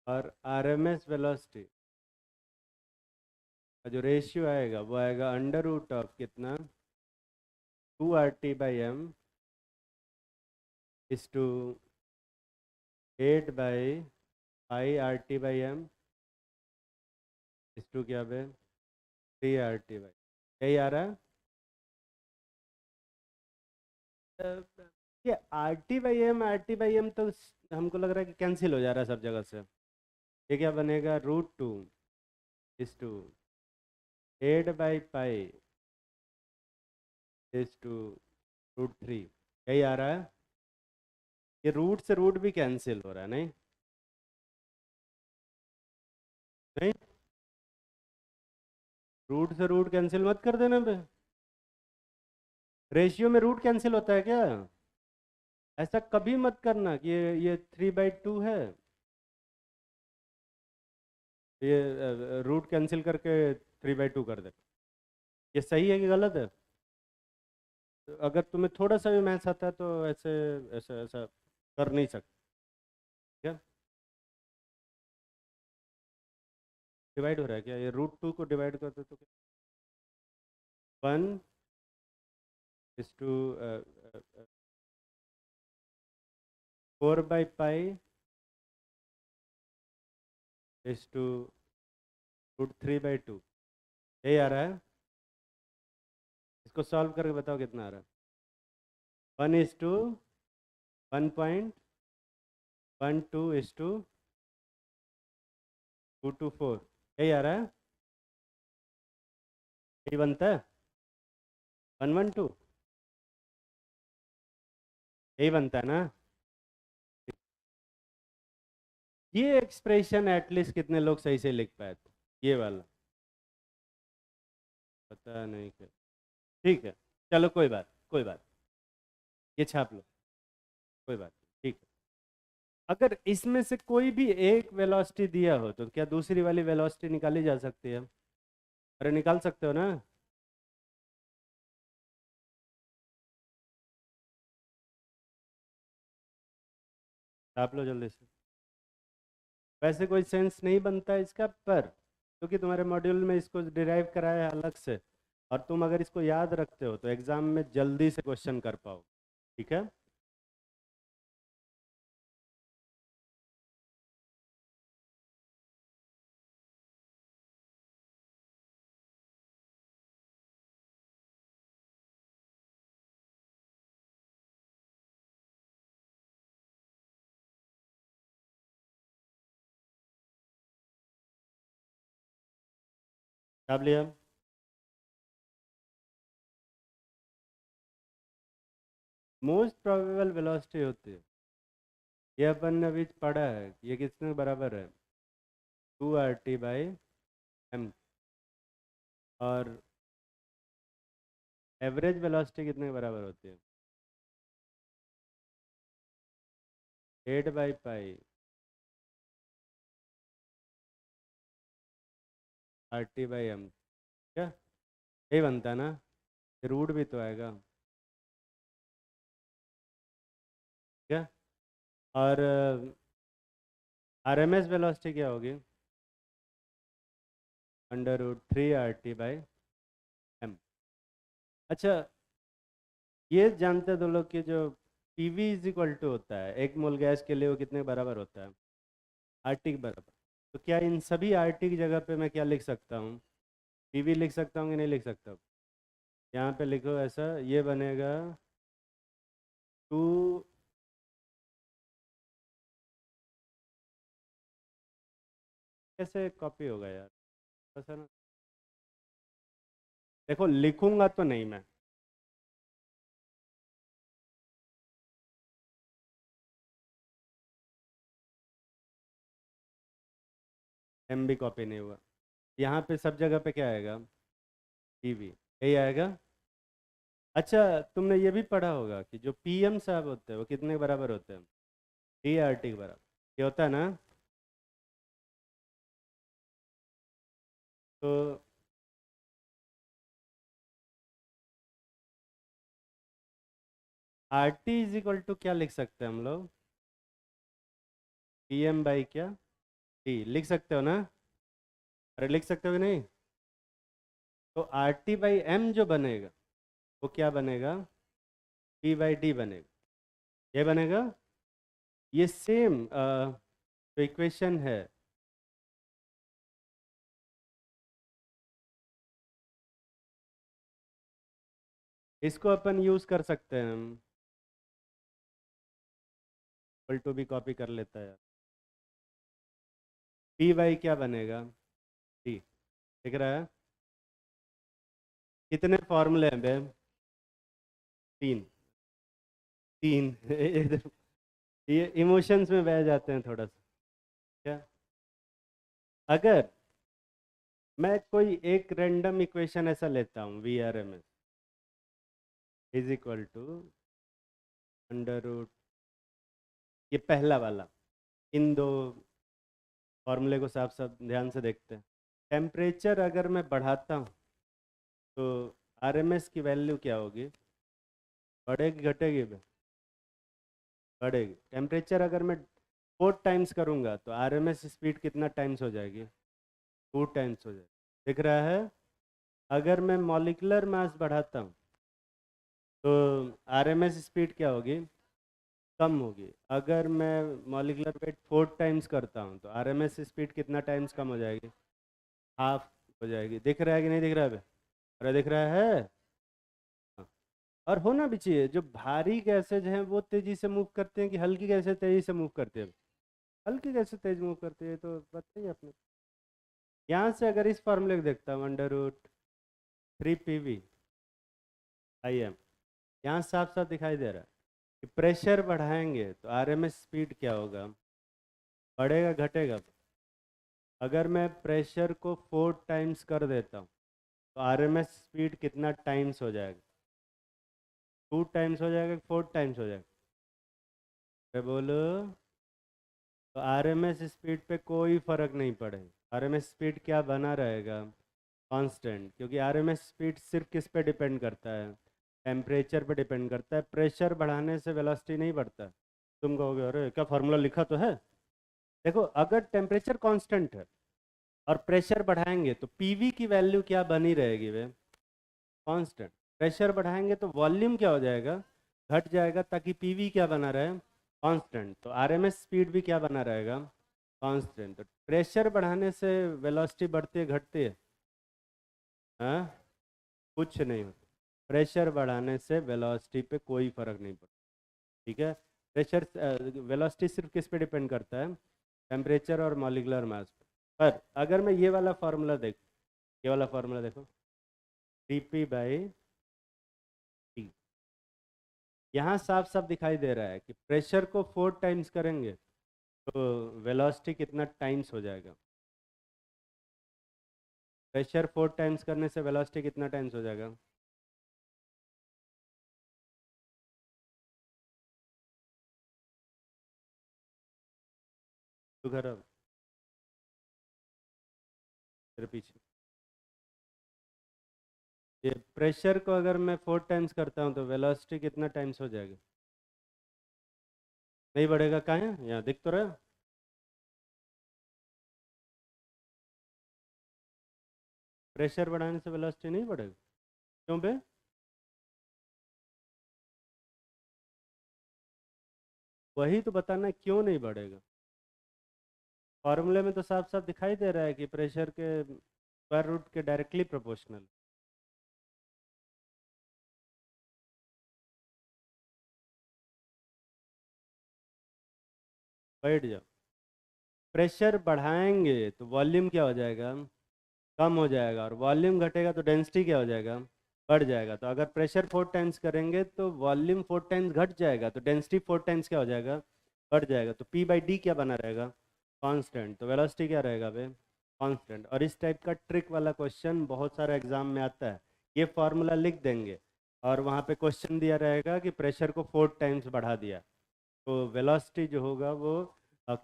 और RMS वेलोसिटी का जो रेशियो आएगा वो आएगा अंडर रूट ऑफ कितना? 2RT/m is to 8/πRT/m is to क्या बे? 3 RT/, यही आ रहा है। ये RT/M तो हमको लग रहा है कि कैंसिल हो जा रहा है सब जगह से। ये क्या बनेगा, √2 8/π √3, यही आ रहा है। ये रूट से रूट भी कैंसिल हो रहा है, नहीं नहीं, रूट से रूट कैंसिल मत कर देना बे। रेशियो में रूट कैंसिल होता है क्या? ऐसा कभी मत करना कि ये 3/2 है, ये रूट कैंसिल करके 3/2 कर दे। ये सही है कि गलत है? तो अगर तुम्हें थोड़ा सा भी मैथ्स आता है तो ऐसे ऐसा ऐसा कर नहीं सकते क्या? डिवाइड हो रहा है क्या? ये √2 को डिवाइड कर दो तो क्या? 1 4/π √3/2, यही आ रहा है। इसको सॉल्व करके बताओ कितना आ रहा है। 1:1.12:2:4, यही आ रहा है। यही बनता है 1:1:2, यही बनता है ना। ये एक्सप्रेशन एटलीस्ट कितने लोग सही से लिख पाए थे, ये वाला? पता नहीं क्या। ठीक है, चलो कोई बात, कोई बात, ये छाप लो, कोई बात नहीं, ठीक है। अगर इसमें से कोई भी एक वेलोसिटी दिया हो तो क्या दूसरी वाली वेलोसिटी निकाली जा सकती है? अरे निकाल सकते हो ना। छाप लो जल्दी से। वैसे कोई सेंस नहीं बनता इसका, पर क्योंकि तुम्हारे मॉड्यूल में इसको डिराइव कराया है अलग से, और तुम अगर इसको याद रखते हो तो एग्जाम में जल्दी से क्वेश्चन कर पाओ। ठीक है। छाप लिया। मोस्ट प्रोबेबल वेलोसिटी होती है, ये अपन ने अभी पढ़ा है, ये किसके बराबर है, 2 RT/m। और एवरेज वेलोसिटी कितने के बराबर होती है, 8/π RT/m, क्या यही बनता है ना? रूट भी तो आएगा क्या? और RMS वेलोसिटी क्या होगी, √3 RT/m। अच्छा, ये जानते दो लोग कि जो PV इज इक्वल टू होता है 1 मोल गैस के लिए, वो कितने के बराबर होता है, RT के बराबर। तो क्या इन सभी RT की जगह पे मैं क्या लिख सकता हूँ, PV लिख सकता हूँ कि नहीं लिख सकता हूँ? यहाँ पे लिखो ऐसा, ये बनेगा 2, कैसे कॉपी होगा यार, ऐसा ना। देखो लिखूंगा तो नहीं मैं, M भी कॉपी नहीं हुआ। यहाँ पे सब जगह पे क्या आएगा, PV, यही आएगा। अच्छा, तुमने ये भी पढ़ा होगा कि जो PM साहब होते हैं वो कितने के बराबर होते हैं, 3 RT के बराबर, ये होता है ना। तो RT इज इक्वल टू क्या लिख सकते हैं हम लोग, PM/ क्या, T लिख सकते हो ना? अरे लिख सकते हो कि नहीं? तो RT/m जो बनेगा वो क्या बनेगा, P/D बनेगा, ये बनेगा। ये सेम जो इक्वेशन है इसको अपन यूज़ कर सकते हैं हम, इक्वल टू भी कॉपी कर लेता है। पी वाई क्या बनेगा, टी, दिख रहा है? कितने फॉर्मूले हैं बे? तीन। तीन ये इमोशंस में बह जाते हैं थोड़ा सा। क्या, अगर मैं कोई एक रैंडम इक्वेशन ऐसा लेता हूँ, V R M S is equal to under root, ये पहला वाला, इन दो फॉर्मूले को साफ साफ ध्यान से देखते हैं। टेम्परेचर अगर मैं बढ़ाता हूँ तो आरएमएस की वैल्यू क्या होगी, बढ़ेगी घटेगी बे? बढ़ेगी। टेम्परेचर अगर मैं 4 टाइम्स करूँगा तो आरएमएस स्पीड कितना टाइम्स हो जाएगी, 2 टाइम्स हो जाएगी। दिख रहा है? अगर मैं मॉलिक्यूलर मास बढ़ाता हूँ तो आरएमएस स्पीड क्या होगी, कम होगी। अगर मैं मॉलिक्यूलर वेट 4 टाइम्स करता हूँ तो आरएमएस स्पीड कितना टाइम्स कम हो जाएगी, हाफ हो जाएगी। दिख रहा है कि नहीं दिख रहा है बे? अरे दिख रहा है? हाँ। और होना भी चाहिए। जो भारी गैसेज हैं वो तेजी से मूव करते हैं कि हल्की गैसेज तेजी से मूव करते हैं? हल्की गैसेज तेज मूव करती है, तो बताइए आपने। यहाँ से अगर इस फॉर्मूले को देखता हूँ, अंडर रूट 3 PV/m, यहाँ साफ साफ दिखाई दे रहा है कि प्रेशर बढ़ाएंगे तो आरएमएस स्पीड क्या होगा, बढ़ेगा घटेगा? अगर मैं प्रेशर को 4 टाइम्स कर देता हूँ तो आरएमएस स्पीड कितना टाइम्स हो जाएगा, 2 टाइम्स हो जाएगा, 4 टाइम्स हो जाएगा? मैं बोलो, तो आरएमएस स्पीड पे कोई फर्क नहीं पड़ेगा। आरएमएस स्पीड क्या बना रहेगा, कांस्टेंट। क्योंकि आरएमएस स्पीड सिर्फ किस पे डिपेंड करता है, टेम्परेचर पे डिपेंड करता है। प्रेशर बढ़ाने से वेलोसिटी नहीं बढ़ता। तुम कहोगे अरे क्या फार्मूला लिखा तो है। देखो, अगर टेम्परेचर कांस्टेंट है और प्रेशर बढ़ाएंगे तो पीवी की वैल्यू क्या बनी रहेगी वे, कांस्टेंट। प्रेशर बढ़ाएंगे तो वॉल्यूम क्या हो जाएगा, घट जाएगा, ताकि पीवी क्या बना रहे, कांस्टेंट। तो आरएमएस स्पीड भी क्या बना रहेगा, कांस्टेंट। तो प्रेशर बढ़ाने से वेलोसिटी बढ़ती है घटती है? हाँ, कुछ नहीं होता। प्रेशर बढ़ाने से वेलोसिटी पे कोई फर्क नहीं पड़ता। ठीक है? प्रेशर, वेलोसिटी सिर्फ किस पे डिपेंड करता है, टेम्परेचर और मॉलिक्यूलर मास पे। पर अगर मैं ये वाला फार्मूला देख, ये वाला फार्मूला देखो, dp/t, यहाँ साफ साफ दिखाई दे रहा है कि प्रेशर को 4 टाइम्स करेंगे तो वेलोसिटी कितना टाइम्स हो जाएगा, प्रेशर 4 टाइम्स करने से वेलोसिटी कितना टाइम्स हो जाएगा? तो घर अब तेरे पीछे, ये प्रेशर को अगर मैं 4 टाइम्स करता हूँ तो वेलोसिटी कितना टाइम्स हो जाएगा? नहीं बढ़ेगा। कहाँ है, यहाँ दिख तो रहा है। प्रेशर बढ़ाने से वेलोसिटी नहीं बढ़ेगा, क्यों बे? वही तो बताना है, क्यों नहीं बढ़ेगा। फॉर्मूले में तो साफ साफ दिखाई दे रहा है कि प्रेशर के स्क्वायर रूट के डायरेक्टली प्रोपोर्शनल। बैठ जाओ। प्रेशर बढ़ाएंगे तो वॉल्यूम क्या हो जाएगा, कम हो जाएगा। और वॉल्यूम घटेगा तो डेंसिटी क्या हो जाएगा, बढ़ जाएगा। तो अगर प्रेशर 4 टाइम्स करेंगे तो वॉल्यूम 4 टाइम्स घट जाएगा, तो डेंसिटी 4 टाइम्स क्या हो जाएगा, बढ़ जाएगा। तो p/d क्या बना रहेगा, कांस्टेंट। तो वेलोसिटी क्या रहेगा बे, कांस्टेंट। और इस टाइप का ट्रिक वाला क्वेश्चन बहुत सारा एग्जाम में आता है। ये फार्मूला लिख देंगे और वहाँ पे क्वेश्चन दिया रहेगा कि प्रेशर को 4 टाइम्स बढ़ा दिया तो वेलोसिटी जो होगा वो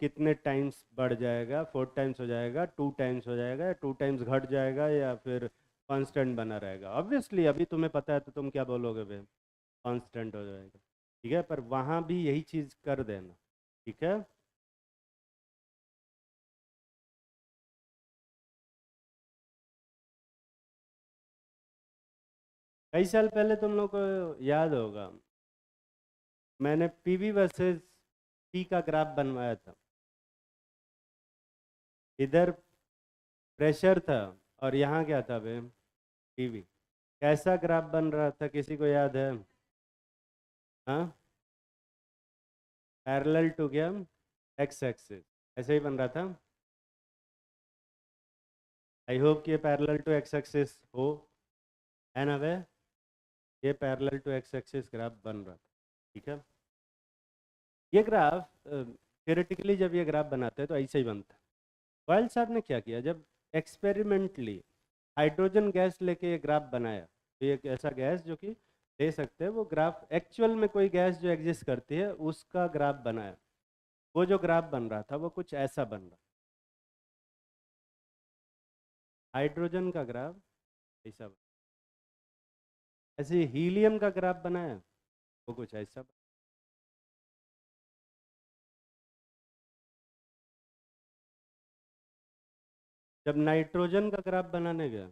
कितने टाइम्स बढ़ जाएगा, 4 टाइम्स हो जाएगा, 2 टाइम्स हो जाएगा, या 2 टाइम्स घट जाएगा, या फिर कांस्टेंट बना रहेगा। ऑब्वियसली अभी तुम्हें पता है तो तुम क्या बोलोगे भाई, कांस्टेंट हो जाएगा। ठीक है? पर वहाँ भी यही चीज़ कर देना। ठीक है? कई साल पहले तुम लोग को याद होगा, मैंने पीवी वर्सेस टी का ग्राफ बनवाया था। इधर प्रेशर था और यहाँ क्या था भाई, पीवी। कैसा ग्राफ बन रहा था, किसी को याद है? हाँ, पैरेलल टू क्या? X axis. ऐसे ही बन रहा था। आई होप कि ये पैरेलल टू एक्स एक्सिस हो, है ना वे? ये parallel to X axis graph बन रहा था, ठीक है। ये ग्राफ थियोरेटिकली जब ये ग्राफ बनाते हैं तो ऐसे ही बनता है। बॉयल साहब ने क्या किया, जब एक्सपेरिमेंटली हाइड्रोजन गैस लेके ये ग्राफ बनाया, तो ये एक ऐसा गैस जो कि ले सकते हैं, वो ग्राफ एक्चुअल में कोई गैस जो एग्जिस्ट करती है उसका ग्राफ बनाया। वो जो ग्राफ बन रहा था वो कुछ ऐसा बन रहा, हाइड्रोजन का ग्राफ ऐसा ऐसे हीलियम का ग्राफ बनाया, वो कुछ ऐसा। जब नाइट्रोजन का ग्राफ बनाने गया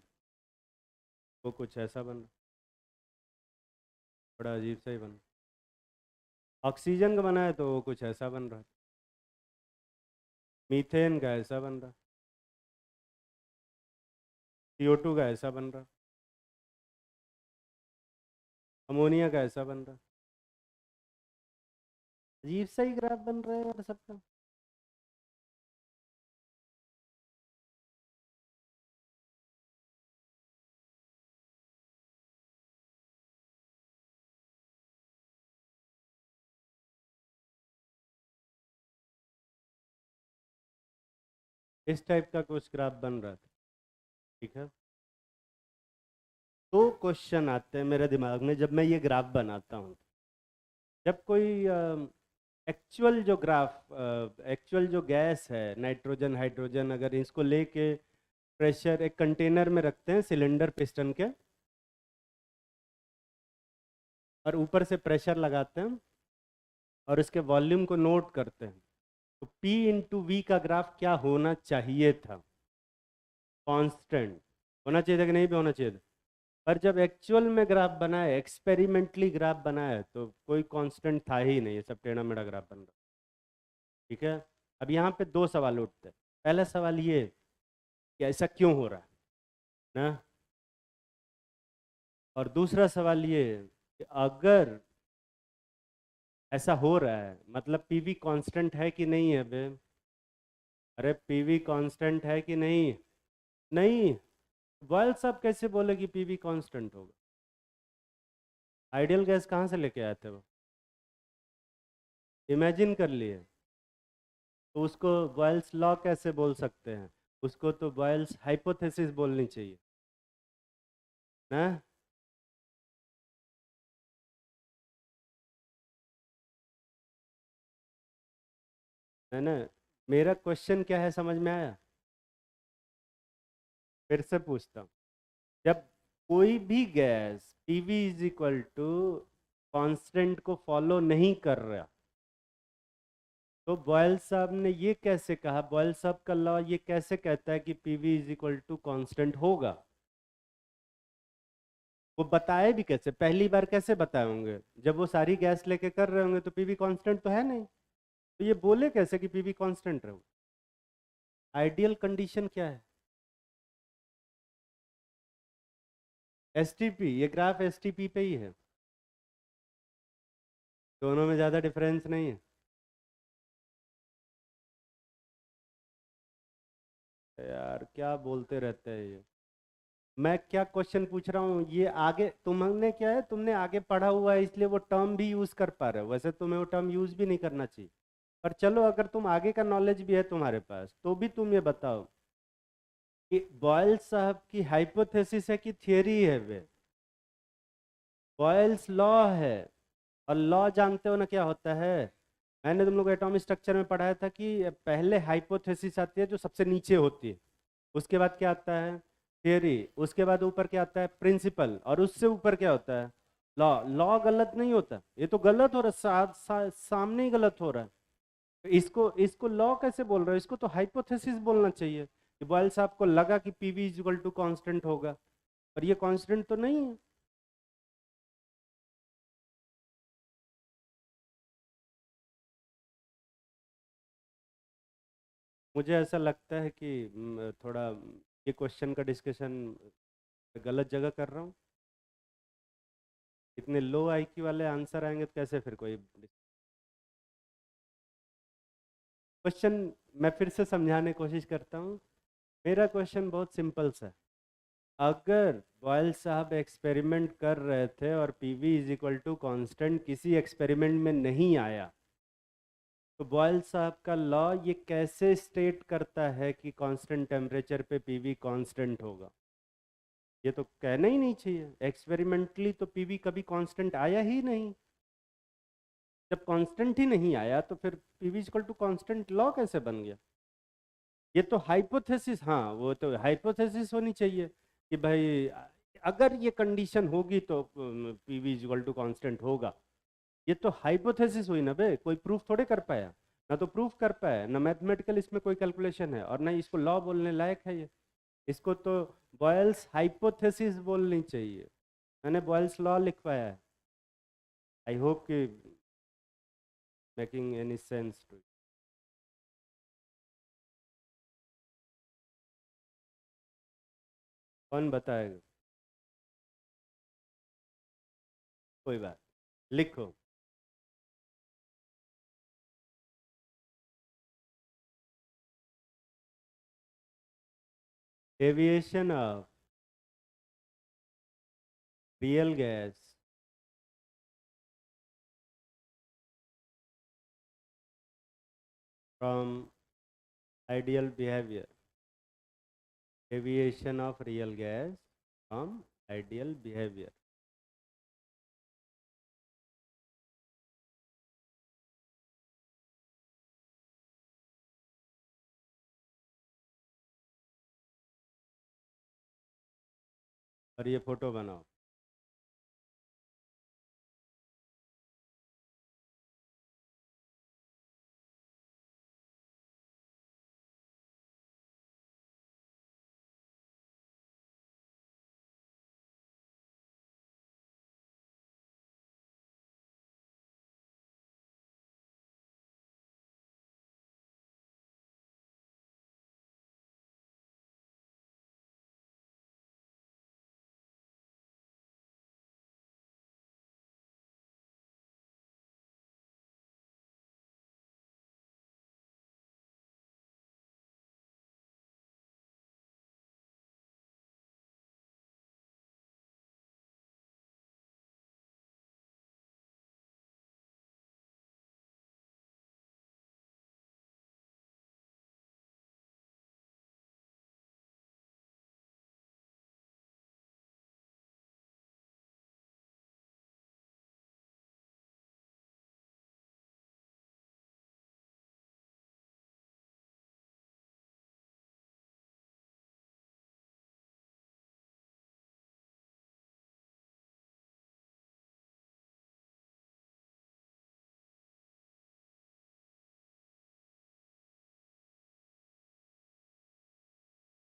वो कुछ ऐसा बना, बड़ा अजीब सा ही बना। ऑक्सीजन का बनाया तो वो कुछ ऐसा बन रहा, मीथेन का ऐसा बन रहा, CO2 का ऐसा बन रहा, अमोनिया का ऐसा बन रहा। अजीब सा ही ग्राफ बन रहा है यार सबका। इस टाइप का कुछ ग्राफ बन रहा था, ठीक है। तो क्वेश्चन आते हैं मेरे दिमाग में जब मैं ये ग्राफ बनाता हूँ। जब कोई एक्चुअल जो ग्राफ, एक्चुअल जो गैस है नाइट्रोजन हाइड्रोजन, अगर इसको लेके प्रेशर एक कंटेनर में रखते हैं सिलेंडर पिस्टन के, और ऊपर से प्रेशर लगाते हैं और इसके वॉल्यूम को नोट करते हैं, तो P इंटू वी का ग्राफ क्या होना चाहिए था? कांस्टेंट होना चाहिए था कि नहीं भी होना चाहिए था? पर जब एक्चुअल में ग्राफ बनाया, एक्सपेरिमेंटली ग्राफ बनाया, तो कोई कांस्टेंट था ही नहीं, ये सब टेढ़ा मेढ़ा ग्राफ बन रहा, ठीक है। अब यहाँ पे दो सवाल उठते हैं। पहला सवाल ये कि ऐसा क्यों हो रहा है ना, और दूसरा सवाल ये कि अगर ऐसा हो रहा है मतलब पीवी कांस्टेंट है कि नहीं है बे? अरे पीवी कांस्टेंट है कि नहीं? नहीं। वर्ल्ड साहब कैसे बोले कि पीवी कांस्टेंट होगा? आइडियल गैस कहाँ से लेके आए थे वो? इमेजिन कर लिए, तो उसको बॉयल्स लॉ कैसे बोल सकते हैं? उसको तो बॉयल्स हाइपोथेसिस बोलनी चाहिए ना। है ना। मेरा क्वेश्चन क्या है, समझ में आया? फिर से पूछता हूँ। जब कोई भी gas PV is equal to constant को फॉलो नहीं कर रहा, तो बॉयल साहब ने ये कैसे कहा, बॉयल साहब का लॉ ये कैसे कहता है कि PV is equal to constant होगा? वो बताए भी कैसे, पहली बार कैसे बताए होंगे? जब वो सारी गैस लेके कर रहे होंगे तो पीवी कांस्टेंट तो है नहीं, तो ये बोले कैसे कि पीवी कांस्टेंट रहो? आइडियल कंडीशन क्या है? एसटीपी, ये ग्राफ एसटीपी पे ही है, दोनों में ज़्यादा डिफरेंस नहीं है। यार क्या बोलते रहते हैं ये। मैं क्या क्वेश्चन पूछ रहा हूँ, ये आगे तुमने क्या है, तुमने आगे पढ़ा हुआ है इसलिए वो टर्म भी यूज कर पा रहे हो, वैसे तुम्हें वो टर्म यूज भी नहीं करना चाहिए। पर चलो, अगर तुम आगे का नॉलेज भी है तुम्हारे पास तो भी तुम ये बताओ कि बॉयल साहब की हाइपोथेसिस है कि थियरी है वे? बॉयल्स लॉ है, और लॉ जानते हो ना क्या होता है? मैंने तुम लोग एटॉमिक स्ट्रक्चर में पढ़ाया था कि पहले हाइपोथेसिस आती है जो सबसे नीचे होती है, उसके बाद क्या आता है? थियरी, उसके बाद ऊपर क्या आता है? प्रिंसिपल, और उससे ऊपर क्या होता है? लॉ। लॉ गलत नहीं होता, ये तो गलत हो रहा है, सामने ही गलत हो रहा है। तो इसको इसको लॉ कैसे बोल रहे हो? इसको तो हाइपोथेसिस बोलना चाहिए कि बॉयल साहब को लगा कि PV is equal to constant होगा, पर ये कांस्टेंट तो नहीं है। मुझे ऐसा लगता है कि थोड़ा ये क्वेश्चन का डिस्कशन गलत जगह कर रहा हूँ। इतने लो आईक्यू वाले आंसर आएंगे तो कैसे फिर कोई क्वेश्चन। मैं फिर से समझाने की कोशिश करता हूँ। मेरा क्वेश्चन बहुत सिंपल सा है। अगर बॉयल साहब एक्सपेरिमेंट कर रहे थे और PV is equal to constant किसी एक्सपेरिमेंट में नहीं आया, तो बॉयल साहब का लॉ ये कैसे स्टेट करता है कि कांस्टेंट टेम्परेचर पे पीवी कांस्टेंट होगा? ये तो कहना ही नहीं चाहिए। एक्सपेरिमेंटली तो पीवी कभी कांस्टेंट आया ही नहीं। जब कांस्टेंट ही नहीं आया तो फिर PV equal to constant law कैसे बन गया? ये तो हाइपोथेसिस, हाँ वो तो हाइपोथेसिस होनी चाहिए कि भाई अगर ये कंडीशन होगी तो पीवी इक्वल टू कांस्टेंट होगा। ये तो हाइपोथेसिस हुई ना बे, कोई प्रूफ थोड़े कर पाया। ना तो प्रूफ कर पाया, ना मैथमेटिकल इसमें कोई कैलकुलेशन है, और ना इसको लॉ बोलने लायक है ये। इसको तो बॉयल्स हाइपोथेसिस बोलनी चाहिए। मैंने बॉयल्स लॉ लिखवाया है। आई होप कि मेकिंग एनी सेंस टू। कौन बताएगा? कोई बात, लिखो। Deviation of real gas from ideal behaviour. Deviation of real gas from ideal behaviour. और ये फोटो बनाओ।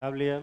अब लिया।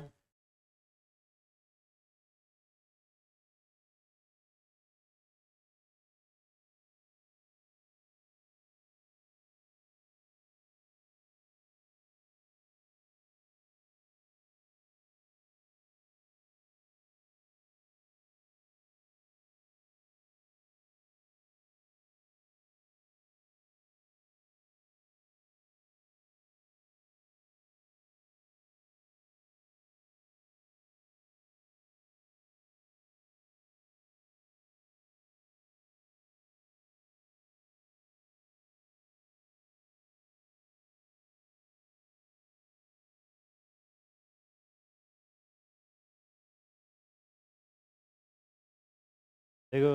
देखो,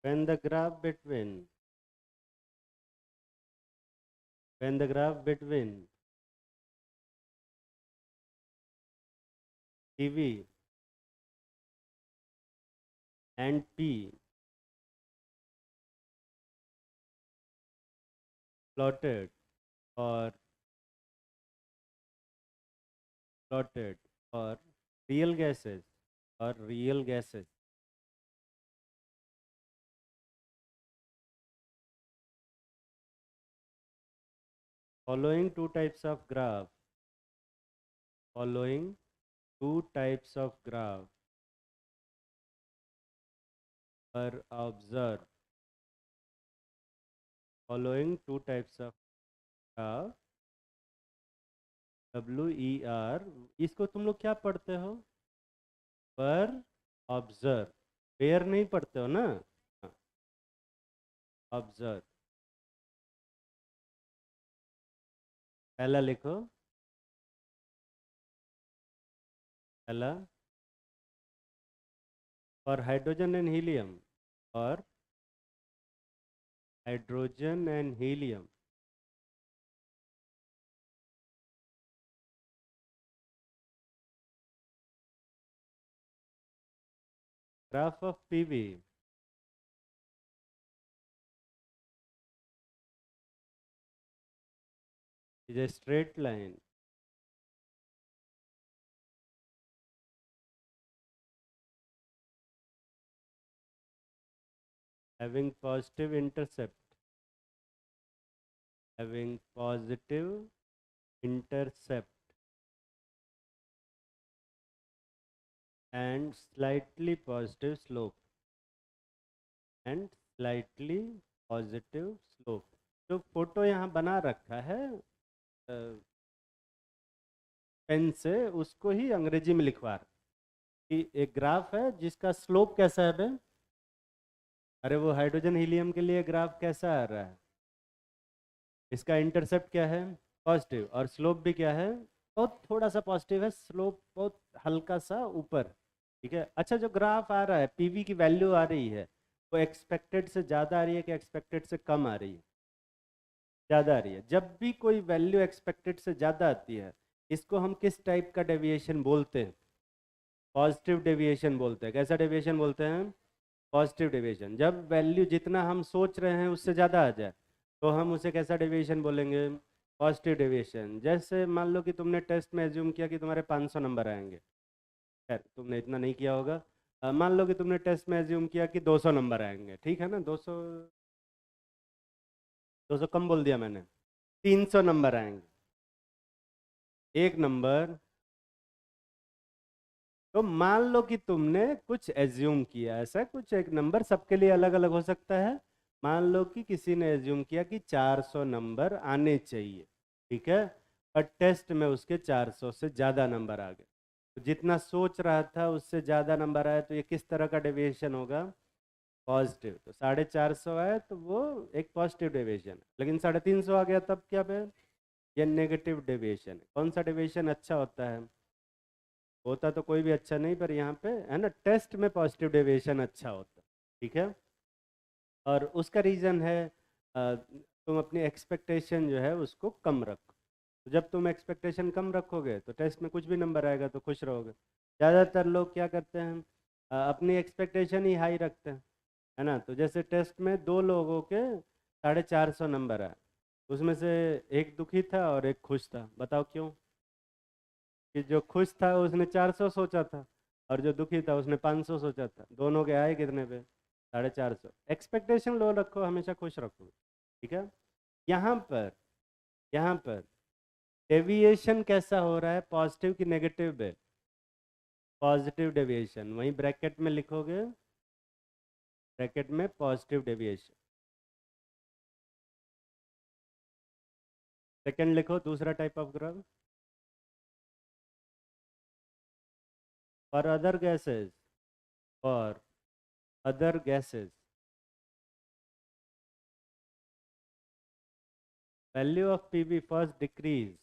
when the graph between when the graph between PV and P plotted or plotted or real gases real gases, following two types of graph following two types of graph पर observe following two types of graph WER, इसको तुम लोग क्या पढ़ते हो? पर observe, pair नहीं पढ़ते हो ना? ऑब्जर्व, पहला लिखो, पहला फॉर हाइड्रोजन एंड हीलियम, और hydrogen and helium graph of PV is a straight line having positive intercept, having positive intercept and slightly positive slope, and slightly positive slope। जो photo यहाँ बना रखा है पेन से, उसको ही अंग्रेजी में लिखवा रहा कि एक ग्राफ है जिसका स्लोप कैसा है बे? अरे वो हाइड्रोजन हीलियम के लिए ग्राफ कैसा आ रहा है? इसका इंटरसेप्ट क्या है? पॉजिटिव, और स्लोप भी क्या है? बहुत थोड़ा सा पॉजिटिव है, स्लोप बहुत हल्का सा ऊपर। ठीक है। अच्छा, जो ग्राफ आ रहा है, पीवी की वैल्यू आ रही है, वो एक्सपेक्टेड से ज़्यादा आ रही है कि एक्सपेक्टेड से कम आ रही है? ज़्यादा आ रही है। जब भी कोई वैल्यू एक्सपेक्टेड से ज़्यादा आती है, इसको हम किस टाइप का डेविएशन बोलते हैं? पॉजिटिव डेविएशन बोलते हैं। कैसा डेविएशन बोलते हैं? Positive deviation. जब वैल्यू जितना हम सोच रहे हैं उससे ज़्यादा आ जाए, तो हम उसे कैसा डेविएशन बोलेंगे? Positive deviation. जैसे मान लो कि तुमने टेस्ट में एज्यूम किया कि तुम्हारे 500 नंबर आएंगे, खैर तुमने इतना नहीं किया होगा। मान लो कि तुमने टेस्ट में एज्यूम किया कि 200 नंबर आएंगे, ठीक है ना? 200, 200 कम बोल दिया मैंने, 300 नंबर आएंगे, एक नंबर। तो मान लो कि तुमने कुछ एज्यूम किया, ऐसा कुछ एक नंबर, सबके लिए अलग अलग हो सकता है। मान लो कि किसी ने एज्यूम किया कि 400 नंबर आने चाहिए, ठीक है, पर टेस्ट में उसके 400 से ज़्यादा नंबर आ गए। तो जितना सोच रहा था उससे ज़्यादा नंबर आया, तो ये किस तरह का डेविएशन होगा? पॉजिटिव। तो 450 आए तो वो एक पॉजिटिव डेविएशन है, लेकिन 350 आ गया तब क्या है? ये नेगेटिव डेविएशन है। कौन सा डेविएशन अच्छा होता है? होता तो कोई भी अच्छा नहीं, पर यहाँ पे है ना, टेस्ट में पॉजिटिव डेविएशन अच्छा होता है। ठीक है। और उसका रीज़न है तुम अपनी एक्सपेक्टेशन जो है उसको कम रखो। तो जब तुम एक्सपेक्टेशन कम रखोगे तो टेस्ट में कुछ भी नंबर आएगा तो खुश रहोगे। ज़्यादातर लोग क्या करते हैं, अपनी एक्सपेक्टेशन ही हाई रखते हैं, है ना? तो जैसे टेस्ट में दो लोगों के 450 नंबर आए, उसमें से एक दुखी था और एक खुश था। बताओ क्यों? कि जो खुश था उसने 400 सोचा था, और जो दुखी था उसने 500 सोचा था। दोनों के आए कितने पे? 450। एक्सपेक्टेशन लो रखो, हमेशा खुश रखो। ठीक है। यहाँ पर, यहाँ पर डेविएशन कैसा हो रहा है, पॉजिटिव की नेगेटिव पे? Positive deviation. वहीं ब्रैकेट में लिखोगे, ब्रैकेट में पॉजिटिव डेविएशन। सेकंड लिखो, दूसरा type of graph, for other gases, for other gases value of PV first decrease.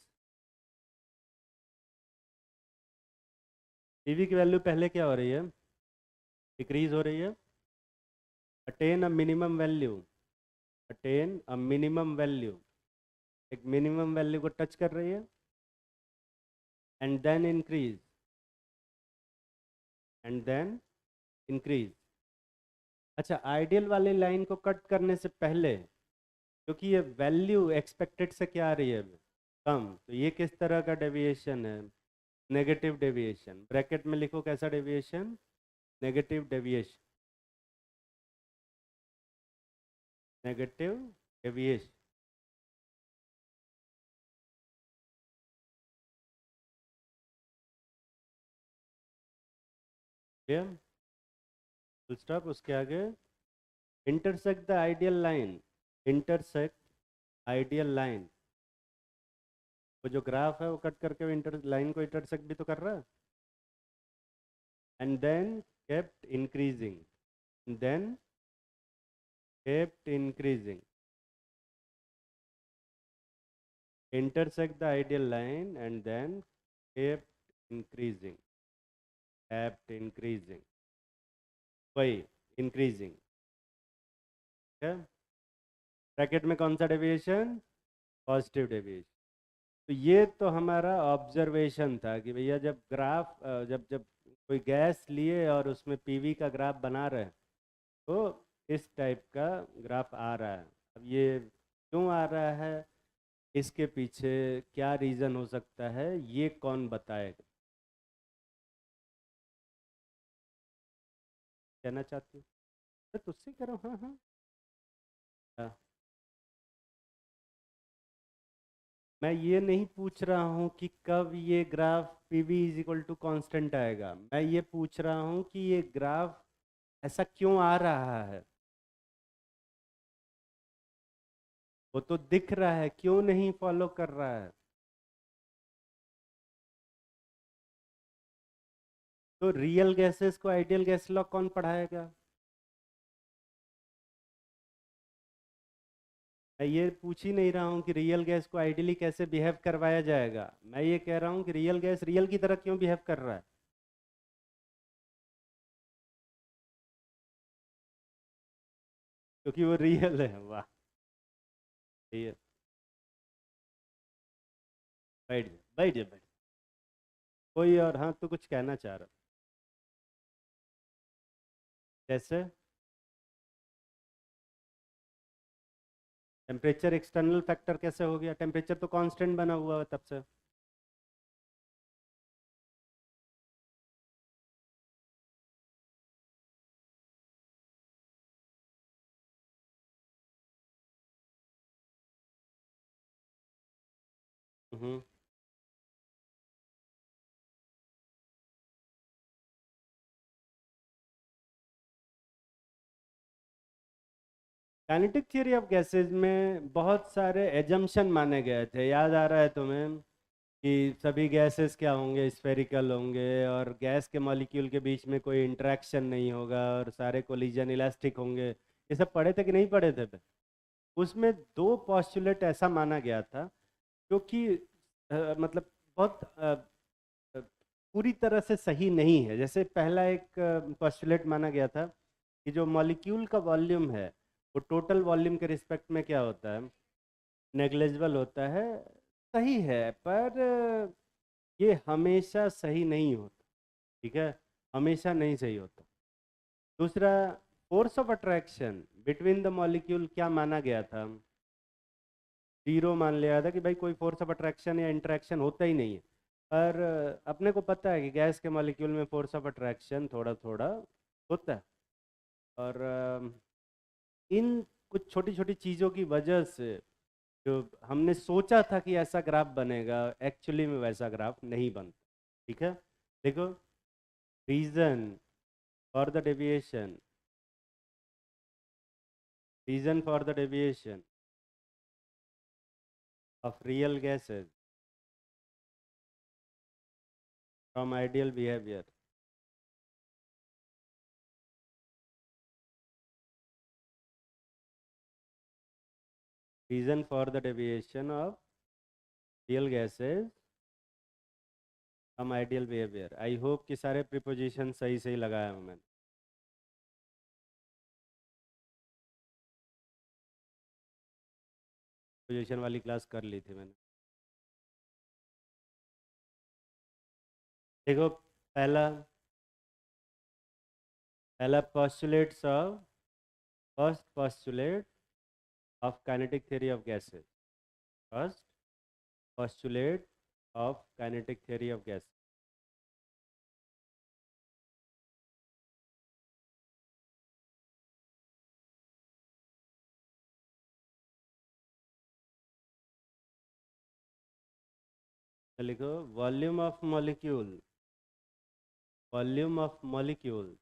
PV की वैल्यू पहले क्या हो रही है? डिक्रीज हो रही है। Attain a minimum value, attain a minimum value, एक मिनिमम वैल्यू को टच कर रही है, and then increase, and then increase. अच्छा, आइडियल वाली लाइन को कट करने से पहले, क्योंकि ये वैल्यू एक्सपेक्टेड से क्या आ रही है अभी? कम, तो ये किस तरह का डेविएशन है? Negative deviation. ब्रैकेट में लिखो कैसा deviation? Negative deviation, negative deviation. Clear? Full stop, उसके आगे intersect the ideal line, intersect ideal line. वो जो ग्राफ है वो कट करके इंटर लाइन को इंटरसेक्ट भी तो कर रहा है। And then kept increasing, then kept increasing, intersect the ideal line and then kept increasing, kept increasing, वही इंक्रीजिंग। ठीक है, ब्रैकेट में कौन सा डेविएशन, पॉजिटिव डेविएशन। तो ये तो हमारा ऑब्जर्वेशन था कि भैया जब ग्राफ जब जब कोई गैस लिए और उसमें पीवी का ग्राफ बना रहे हैं तो इस टाइप का ग्राफ आ रहा है। अब ये क्यों आ रहा है, इसके पीछे क्या रीज़न हो सकता है, ये कौन बताएगा। कहना चाहती हूँ, मैं तुझसे कह रहा हूँ। हाँ हाँ हाँ। मैं ये नहीं पूछ रहा हूँ कि कब ये graph P V is equal to constant आएगा, मैं ये पूछ रहा हूँ कि ये ग्राफ ऐसा क्यों आ रहा है। वो तो दिख रहा है, क्यों नहीं फॉलो कर रहा है। तो रियल गैसेस को आइडियल गैस लॉ कौन पढ़ाएगा। मैं ये पूछ ही नहीं रहा हूँ कि रियल गैस को आइडियली कैसे बिहेव करवाया जाएगा, मैं ये कह रहा हूँ कि रियल गैस रियल की तरह क्यों बिहेव कर रहा है। क्योंकि वो रियल है। वाह, रियल। बैठ जा बैठ जा बैठ जा। कोई और, हाँ तो कुछ कहना चाह रहा। जैसे टेम्परेचर एक्सटर्नल फैक्टर कैसे हो गया, टेम्परेचर तो कांस्टेंट बना हुआ है तब से। हम्म। काइनेटिक थ्योरी ऑफ गैसेज में बहुत सारे एजम्पशन माने गए थे, याद आ रहा है तुम्हें कि सभी गैसेस क्या होंगे, स्फेरिकल होंगे और गैस के मॉलिक्यूल के बीच में कोई इंटरेक्शन नहीं होगा और सारे कोलिजन इलास्टिक होंगे। ये सब पढ़े थे कि नहीं पढ़े थे। उसमें दो पॉस्टुलेट ऐसा माना गया था क्योंकि मतलब बहुत पूरी तरह से सही नहीं है। जैसे पहला एक पॉस्टुलेट माना गया था कि जो मॉलिक्यूल का वॉल्यूम है वो टोटल वॉल्यूम के रिस्पेक्ट में क्या होता है, नेग्लिजिबल होता है। सही है, पर ये हमेशा सही नहीं होता। ठीक है, हमेशा नहीं सही होता। दूसरा, force of attraction between the molecule क्या माना गया था, जीरो मान लिया था कि भाई कोई फोर्स ऑफ अट्रैक्शन या इंटरेक्शन होता ही नहीं है। पर अपने को पता है कि गैस के मॉलिक्यूल में फोर्स ऑफ अट्रैक्शन थोड़ा थोड़ा होता है। और इन कुछ छोटी छोटी चीज़ों की वजह से जो हमने सोचा था कि ऐसा ग्राफ बनेगा, एक्चुअली में वैसा ग्राफ नहीं बनता। ठीक है, देखो, reason for the deviation, reason for the deviation of real gases from ideal behaviour. Reason for the deviation of real gases from ideal behaviour. I hope कि सारे प्रिपोजिशन सही सही लगाया हूँ मैंने। पोजिशन वाली क्लास कर ली थी मैंने। देखो, पहला पहला postulates of first postulate of kinetic theory of gases, first postulate of kinetic theory of gas। लिखो, volume of molecule, volume of molecule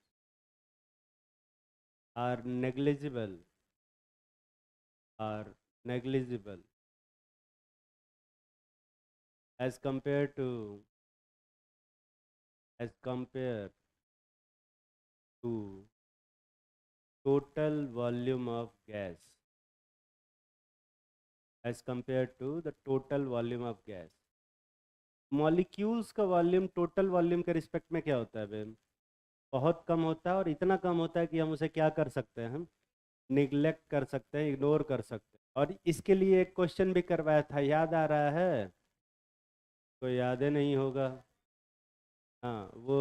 are are negligible as compared to as compared to total volume of gas as compared to the total volume of gas. Molecules का volume total volume के respect में क्या होता है Ben? बहुत कम होता है, और इतना कम होता है कि हम उसे क्या कर सकते हैं, हम निग्लेक्ट कर सकते हैं, इग्नोर कर सकते हैं। और इसके लिए एक क्वेश्चन भी करवाया था, याद आ रहा है? कोई याद ही नहीं होगा। हाँ, वो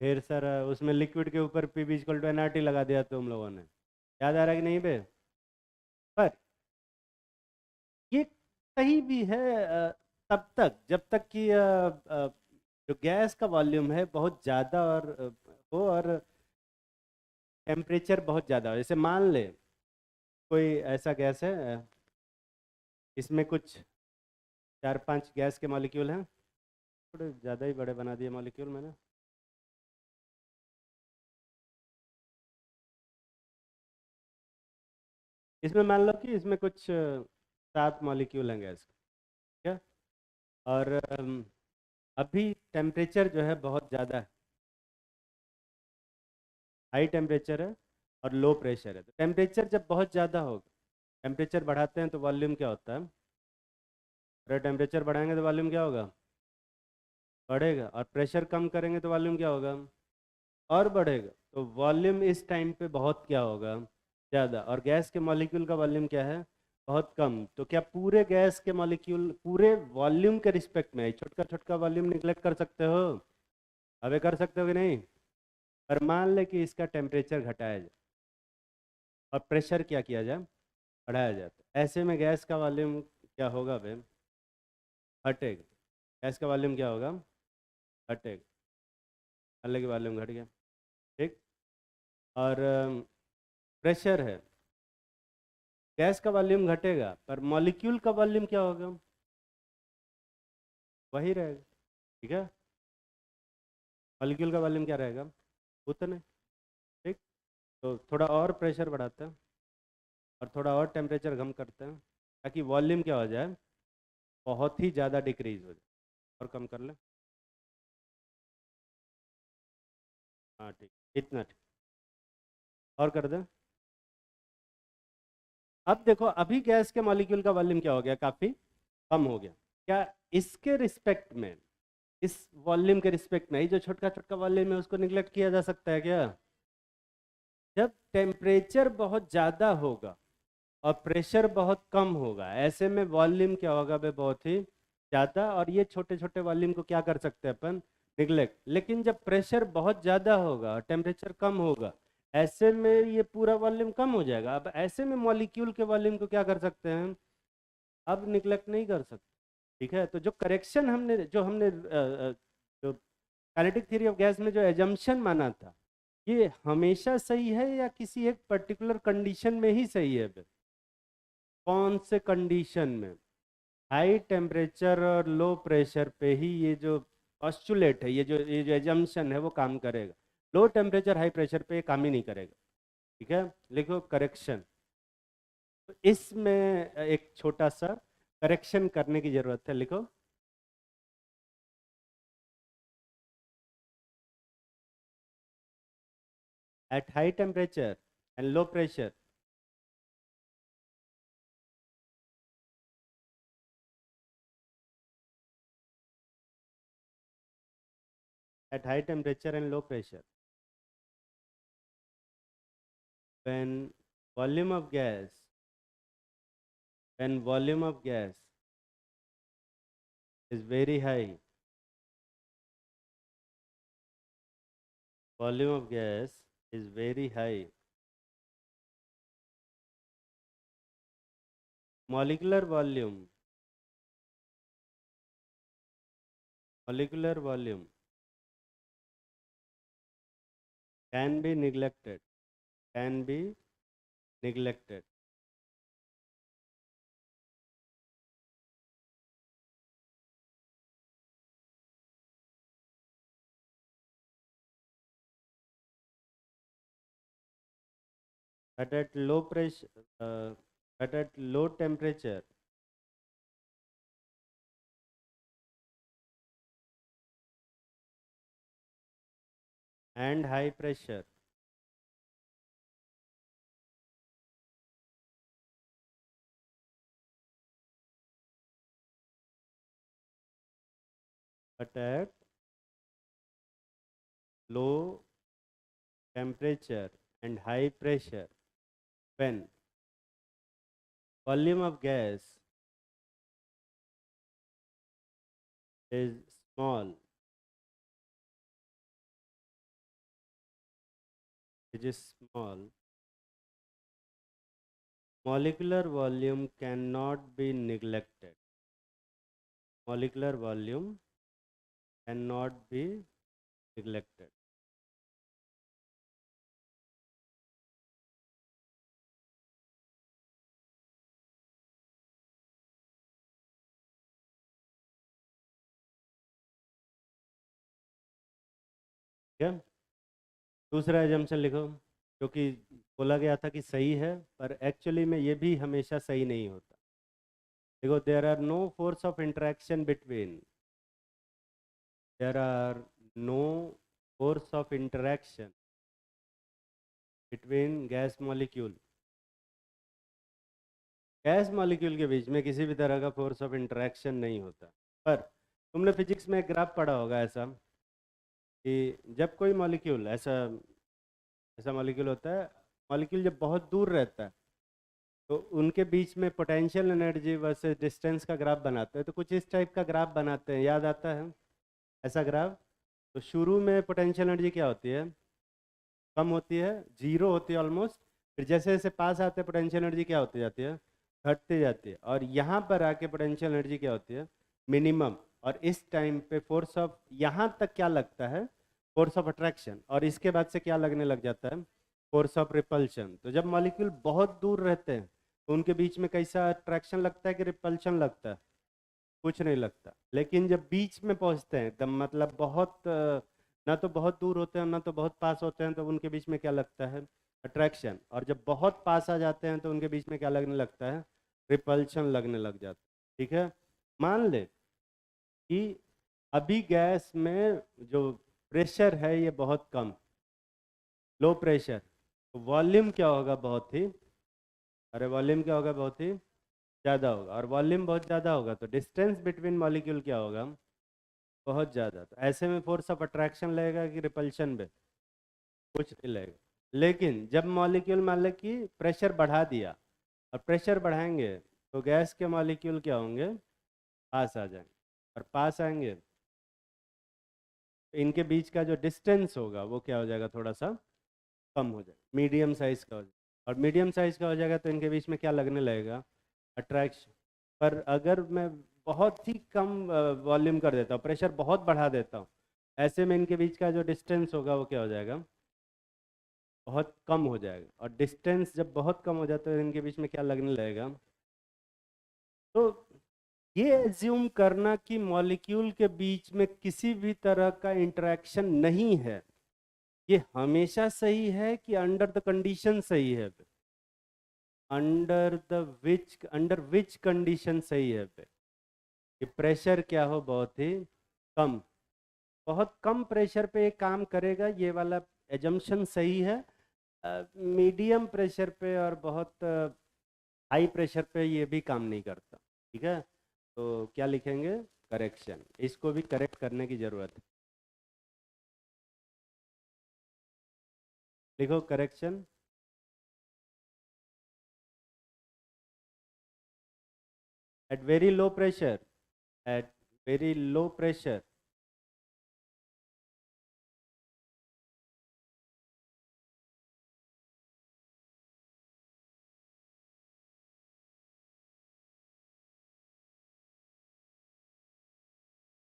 ढेर सारा उसमें लिक्विड के ऊपर P V equal to NRT लगा दिया तुम लोगों ने। याद आ रहा है कि नहीं बे? पर ये सही भी है तब तक जब तक कि जो गैस का वॉल्यूम है बहुत ज़्यादा और हो, और टेम्परेचर बहुत ज़्यादा हो। जैसे मान ले कोई ऐसा गैस है, इसमें कुछ 4-5 गैस के मॉलिक्यूल हैं। थोड़े ज़्यादा ही बड़े बना दिए मॉलिक्यूल मैंने। इसमें मान लो कि इसमें कुछ 7 मॉलिक्यूल हैं गैस के, ठीक है? और अभी टेम्परेचर जो है बहुत ज़्यादा है, हाई टेम्परेचर है और लो प्रेशर है। तो टेम्परेचर जब बहुत ज़्यादा होगा, टेम्परेचर बढ़ाते हैं तो वॉल्यूम क्या होता है? अगर टेम्परेचर बढ़ाएंगे तो वॉल्यूम क्या होगा? बढ़ेगा। और प्रेशर कम करेंगे तो वॉल्यूम क्या होगा? और बढ़ेगा। तो वॉल्यूम इस टाइम पे बहुत क्या होगा? ज़्यादा। और गैस के मॉलिक्यूल का वॉल्यूम क्या है? बहुत कम। तो क्या पूरे गैस के मॉलिक्यूल पूरे वॉल्यूम के रिस्पेक्ट में छोटका छोटका वॉल्यूम निगलेक्ट कर सकते हो? अबे कर सकते हो कि नहीं? पर मान ले कि इसका टेम्परेचर घटाया जाए और प्रेशर क्या किया जाए? बढ़ाया जाए, तो ऐसे में गैस का वॉल्यूम क्या होगा बे? घटेगा। गैस का वॉल्यूम क्या होगा? घटेगा। अलग वॉल्यूम घट गया, ठीक। और प्रेशर है, गैस का वॉल्यूम घटेगा पर मॉलिक्यूल का वॉल्यूम क्या होगा? वही रहेगा, ठीक है। मॉलिक्यूल का वॉल्यूम क्या रहेगा? उतना, ठीक। तो थोड़ा और प्रेशर बढ़ाते हैं और थोड़ा और टेम्परेचर कम करते हैं ताकि वॉल्यूम क्या हो जाए? बहुत ही ज़्यादा डिक्रीज हो जाए। और कम कर ले। हाँ ठीक, इतना ठीक। और कर दें। अब देखो, अभी गैस के मॉलिक्यूल का वॉल्यूम क्या हो गया? काफ़ी कम हो गया। क्या इसके रिस्पेक्ट में, इस वॉल्यूम के रिस्पेक्ट में, ये जो छोटा छोटा वॉल्यूम है उसको निगलेक्ट किया जा सकता है क्या? जब टेम्परेचर बहुत ज़्यादा होगा और प्रेशर बहुत कम होगा, ऐसे में वॉल्यूम क्या होगा बे? बहुत ही ज़्यादा। और ये छोटे छोटे वॉल्यूम को क्या कर सकते हैं अपन? निगलेक्ट। लेकिन जब प्रेशर बहुत ज़्यादा होगा और टेम्परेचर कम होगा, ऐसे में ये पूरा वॉल्यूम कम हो जाएगा। अब ऐसे में मॉलिक्यूल के वॉल्यूम को क्या कर सकते हैं? अब निगलेक्ट नहीं कर सकते, ठीक है। तो जो करेक्शन हमने जो काइनेटिक थ्योरी ऑफ गैस में जो एजम्पशन माना था, ये हमेशा सही है या किसी एक पर्टिकुलर कंडीशन में ही सही है बे? कौन से कंडीशन में? हाई टेम्परेचर और लो प्रेशर पे ही ये जो ऑस्चुलेट है, ये जो एजम्पशन है वो काम करेगा। लो टेम्परेचर हाई प्रेशर पे ये काम ही नहीं करेगा, ठीक है। लिखो करेक्शन। तो इसमें एक छोटा सा करेक्शन करने की जरूरत है, लिखो। At high temperature and low pressure, at high temperature and low pressure, when volume of gas, when volume of gas is very high, volume of gas is very high, molecular volume, molecular volume can be neglected, can be neglected. but at low pressure, but at low temperature, and high pressure, but at low temperature and high pressure, when volume of gas is small, which is small, molecular volume cannot be neglected. Molecular volume cannot be neglected. ठीक है, दूसरा assumption लिखो, क्योंकि बोला गया था कि सही है, पर एक्चुअली में ये भी हमेशा सही नहीं होता। देखो, there are no force of interaction between gas molecule. Gas molecule के बीच में किसी भी तरह का फोर्स ऑफ इंटरेक्शन नहीं होता। पर तुमने फिजिक्स में एक ग्राफ पढ़ा होगा ऐसा, कि जब कोई मॉलिक्यूल ऐसा ऐसा मॉलिक्यूल होता है, मॉलिक्यूल जब बहुत दूर रहता है तो उनके बीच में पोटेंशियल एनर्जी वर्सेस डिस्टेंस का ग्राफ बनाते हैं, तो कुछ इस टाइप का ग्राफ बनाते हैं, याद आता है ऐसा ग्राफ? तो शुरू में पोटेंशियल एनर्जी क्या होती है? कम होती है, जीरो होती है ऑलमोस्ट। फिर जैसे जैसे पास आते हैं पोटेंशियल एनर्जी क्या होती जाती है? घटती जाती है। और यहाँ पर आके पोटेंशियल एनर्जी क्या होती है? मिनिमम। और इस टाइम पे फोर्स ऑफ, यहाँ तक क्या लगता है? Force of attraction. और इसके बाद से क्या लगने लग जाता है? Force of repulsion. तो जब मॉलिक्यूल बहुत दूर रहते हैं तो उनके बीच में कैसा अट्रैक्शन लगता है कि रिपल्शन लगता है? कुछ नहीं लगता। लेकिन जब बीच में पहुंचते हैं एकदम, मतलब बहुत ना तो बहुत दूर होते हैं ना तो बहुत पास होते हैं, तो उनके बीच में क्या लगता है? अट्रैक्शन। और जब बहुत पास आ जाते हैं तो उनके बीच में क्या लगने लगता है? रिपल्शन लगने लग जाता है। ठीक है, मान ले कि अभी गैस में जो प्रेशर है ये बहुत कम, लो प्रेशर, तो वॉल्यूम क्या होगा? बहुत ही, अरे वॉल्यूम क्या होगा? बहुत ही ज़्यादा होगा। और वॉल्यूम बहुत ज़्यादा होगा तो डिस्टेंस बिटवीन मॉलिक्यूल क्या होगा? बहुत ज़्यादा। तो ऐसे में फोर्स ऑफ अट्रैक्शन लगेगा कि रिपल्शन पे? कुछ नहीं लगेगा। लेकिन जब मॉलिक्यूल मान ले कि प्रेशर बढ़ा दिया, और प्रेशर बढ़ाएंगे तो गैस के मॉलिक्यूल क्या होंगे? पास आ जाएंगे। और पास आएंगे तो इनके बीच का जो डिस्टेंस होगा वो क्या हो जाएगा? थोड़ा सा कम हो जाएगा, मीडियम साइज का हो जाएगा। और मीडियम साइज का हो जाएगा तो इनके बीच में क्या लगने लगेगा? अट्रैक्शन। पर अगर मैं बहुत ही कम वॉल्यूम कर देता हूँ, प्रेशर बहुत बढ़ा देता हूँ, ऐसे में इनके बीच का जो डिस्टेंस होगा वो क्या हो जाएगा? बहुत कम हो जाएगा। और डिस्टेंस जब बहुत कम हो जाता है इनके बीच में क्या लगने लगेगा? तो ये एज्यूम करना कि मॉलिक्यूल के बीच में किसी भी तरह का इंटरेक्शन नहीं है, ये हमेशा सही है कि अंडर द कंडीशन सही है? अंडर विच कंडीशन सही है? कि प्रेशर क्या हो? बहुत ही कम। बहुत कम प्रेशर पे ये काम करेगा, ये वाला एजम्पशन सही है। मीडियम प्रेशर पे और बहुत हाई प्रेशर पे ये भी काम नहीं करता। ठीक है, तो क्या लिखेंगे? करेक्शन। इसको भी करेक्ट करने की ज़रूरत है। लिखो correction. At very low pressure, at very low pressure,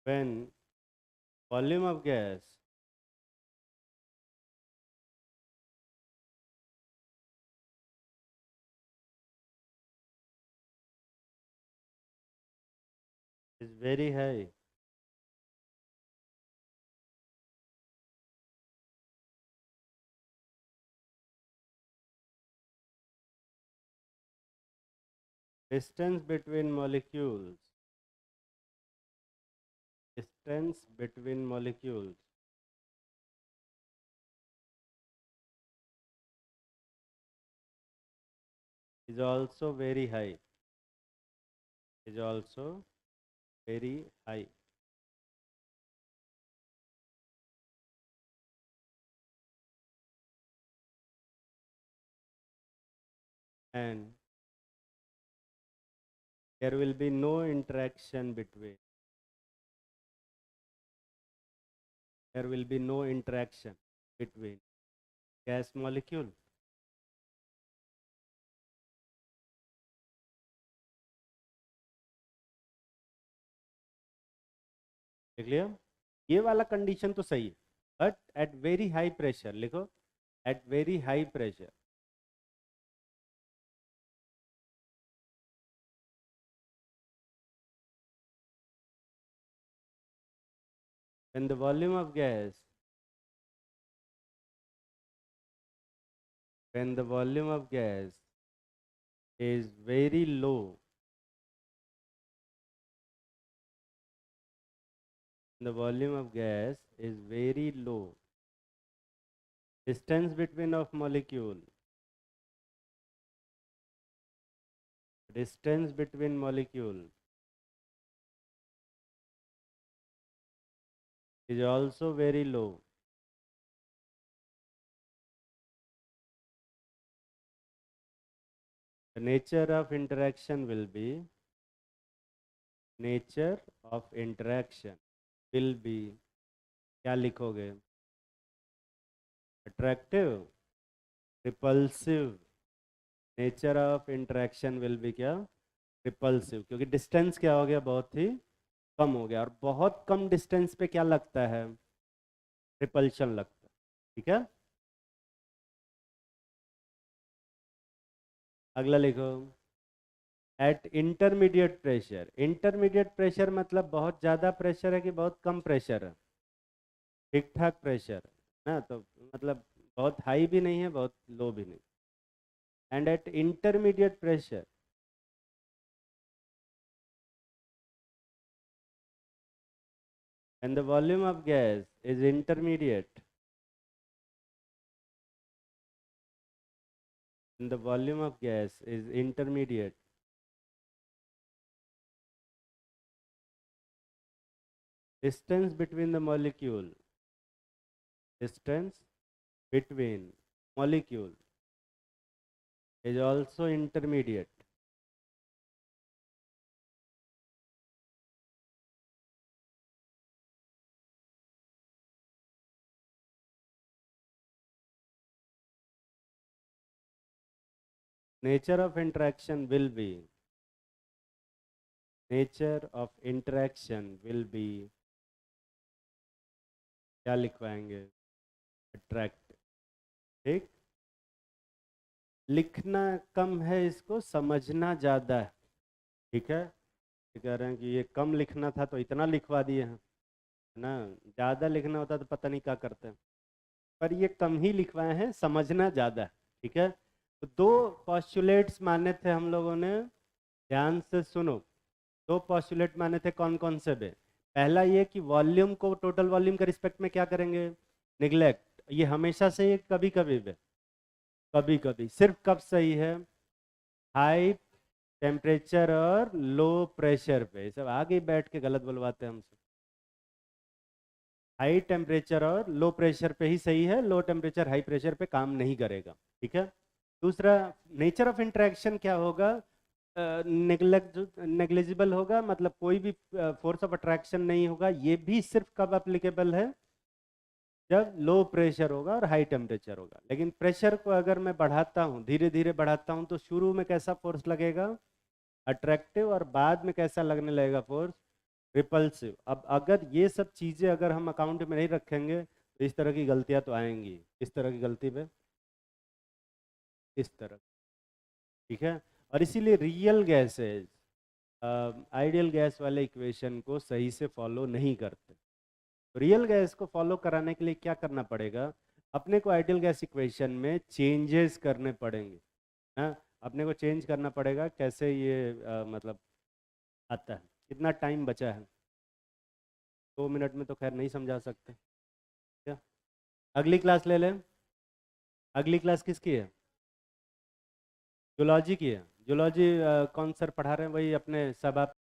when volume of gas is very high, distance between molecules, distance between molecules is also very high, is also very high. And there will be no interaction between, there will be no interaction between gas molecule. clear? ये वाला condition तो सही है, but at very high pressure, लिखो at very high pressure, when the volume of gas, when the volume of gas is very low, the volume of gas is very low, distance between of molecule, distance between molecule is also very low. The nature of interaction will be, nature of interaction will be, क्या लिखोगे? Attractive, repulsive. Nature of interaction will be क्या? Repulsive, क्योंकि distance क्या हो गया? बहुत ही कम हो गया, और बहुत कम डिस्टेंस पे क्या लगता है? रिपल्शन लगता है। ठीक है, अगला लिखो, eight intermediate pressure. Intermediate pressure मतलब बहुत ज़्यादा प्रेशर है कि बहुत कम प्रेशर है? ठीक ठाक प्रेशर ना, तो मतलब बहुत हाई भी नहीं है, बहुत लो भी नहीं। And eight intermediate pressure, and the volume of gas is intermediate, and the volume of gas is intermediate, distance between the molecule, distance between molecule is also intermediate. Nature of interaction will be, nature of interaction will be, क्या लिखवाएंगे? Attract. ठीक, लिखना कम है, इसको समझना ज़्यादा है। ठीक है, कह रहे हैं कि ये कम लिखना था तो इतना लिखवा दिए हैं ना, ज़्यादा लिखना होता तो पता नहीं क्या करते हैं, पर ये कम ही लिखवाए हैं, समझना ज़्यादा है। ठीक है, तो दो पॉस्टुलेट्स माने थे हम लोगों ने, ध्यान से सुनो। दो पॉस्टुलेट माने थे, कौन कौन से बे? पहला ये कि वॉल्यूम को टोटल वॉल्यूम के रिस्पेक्ट में क्या करेंगे? निगलेक्ट। ये हमेशा से, ये कभी कभी बे, कभी कभी सिर्फ कब सही है? हाई टेम्परेचर और लो प्रेशर पे। सब आगे बैठ के गलत बुलवाते हैं हमसे। हाई टेम्परेचर और लो प्रेशर पे ही सही है, लो टेम्परेचर हाई प्रेशर पे काम नहीं करेगा। ठीक है, दूसरा नेचर ऑफ इंटरेक्शन क्या होगा? नेग्लिजिबल होगा, मतलब कोई भी फोर्स ऑफ अट्रैक्शन नहीं होगा। ये भी सिर्फ कब अप्लीकेबल है? जब लो प्रेशर होगा और हाई टेम्परेचर होगा। लेकिन प्रेशर को अगर मैं बढ़ाता हूँ, धीरे धीरे बढ़ाता हूँ, तो शुरू में कैसा फोर्स लगेगा? अट्रैक्टिव, और बाद में कैसा लगने लगेगा फोर्स? रिपल्सिव। अब अगर ये सब चीज़ें अगर हम अकाउंट में नहीं रखेंगे तो इस तरह की गलतियां तो आएंगी। इस तरह की गलती पे, इस तरह। ठीक है, और इसीलिए रियल गैसेज आइडियल गैस वाले इक्वेशन को सही से फॉलो नहीं करते। रियल गैस को फॉलो कराने के लिए क्या करना पड़ेगा? अपने को आइडियल गैस इक्वेशन में चेंजेस करने पड़ेंगे ना। अपने को चेंज करना पड़ेगा कैसे ये मतलब आता है। कितना टाइम बचा है? 2 मिनट में तो खैर नहीं समझा सकते क्या? अगली क्लास ले लें। अगली क्लास किसकी है? जूलॉजी की है। जूलॉजी कौन सर पढ़ा रहे हैं? वही अपने सब आप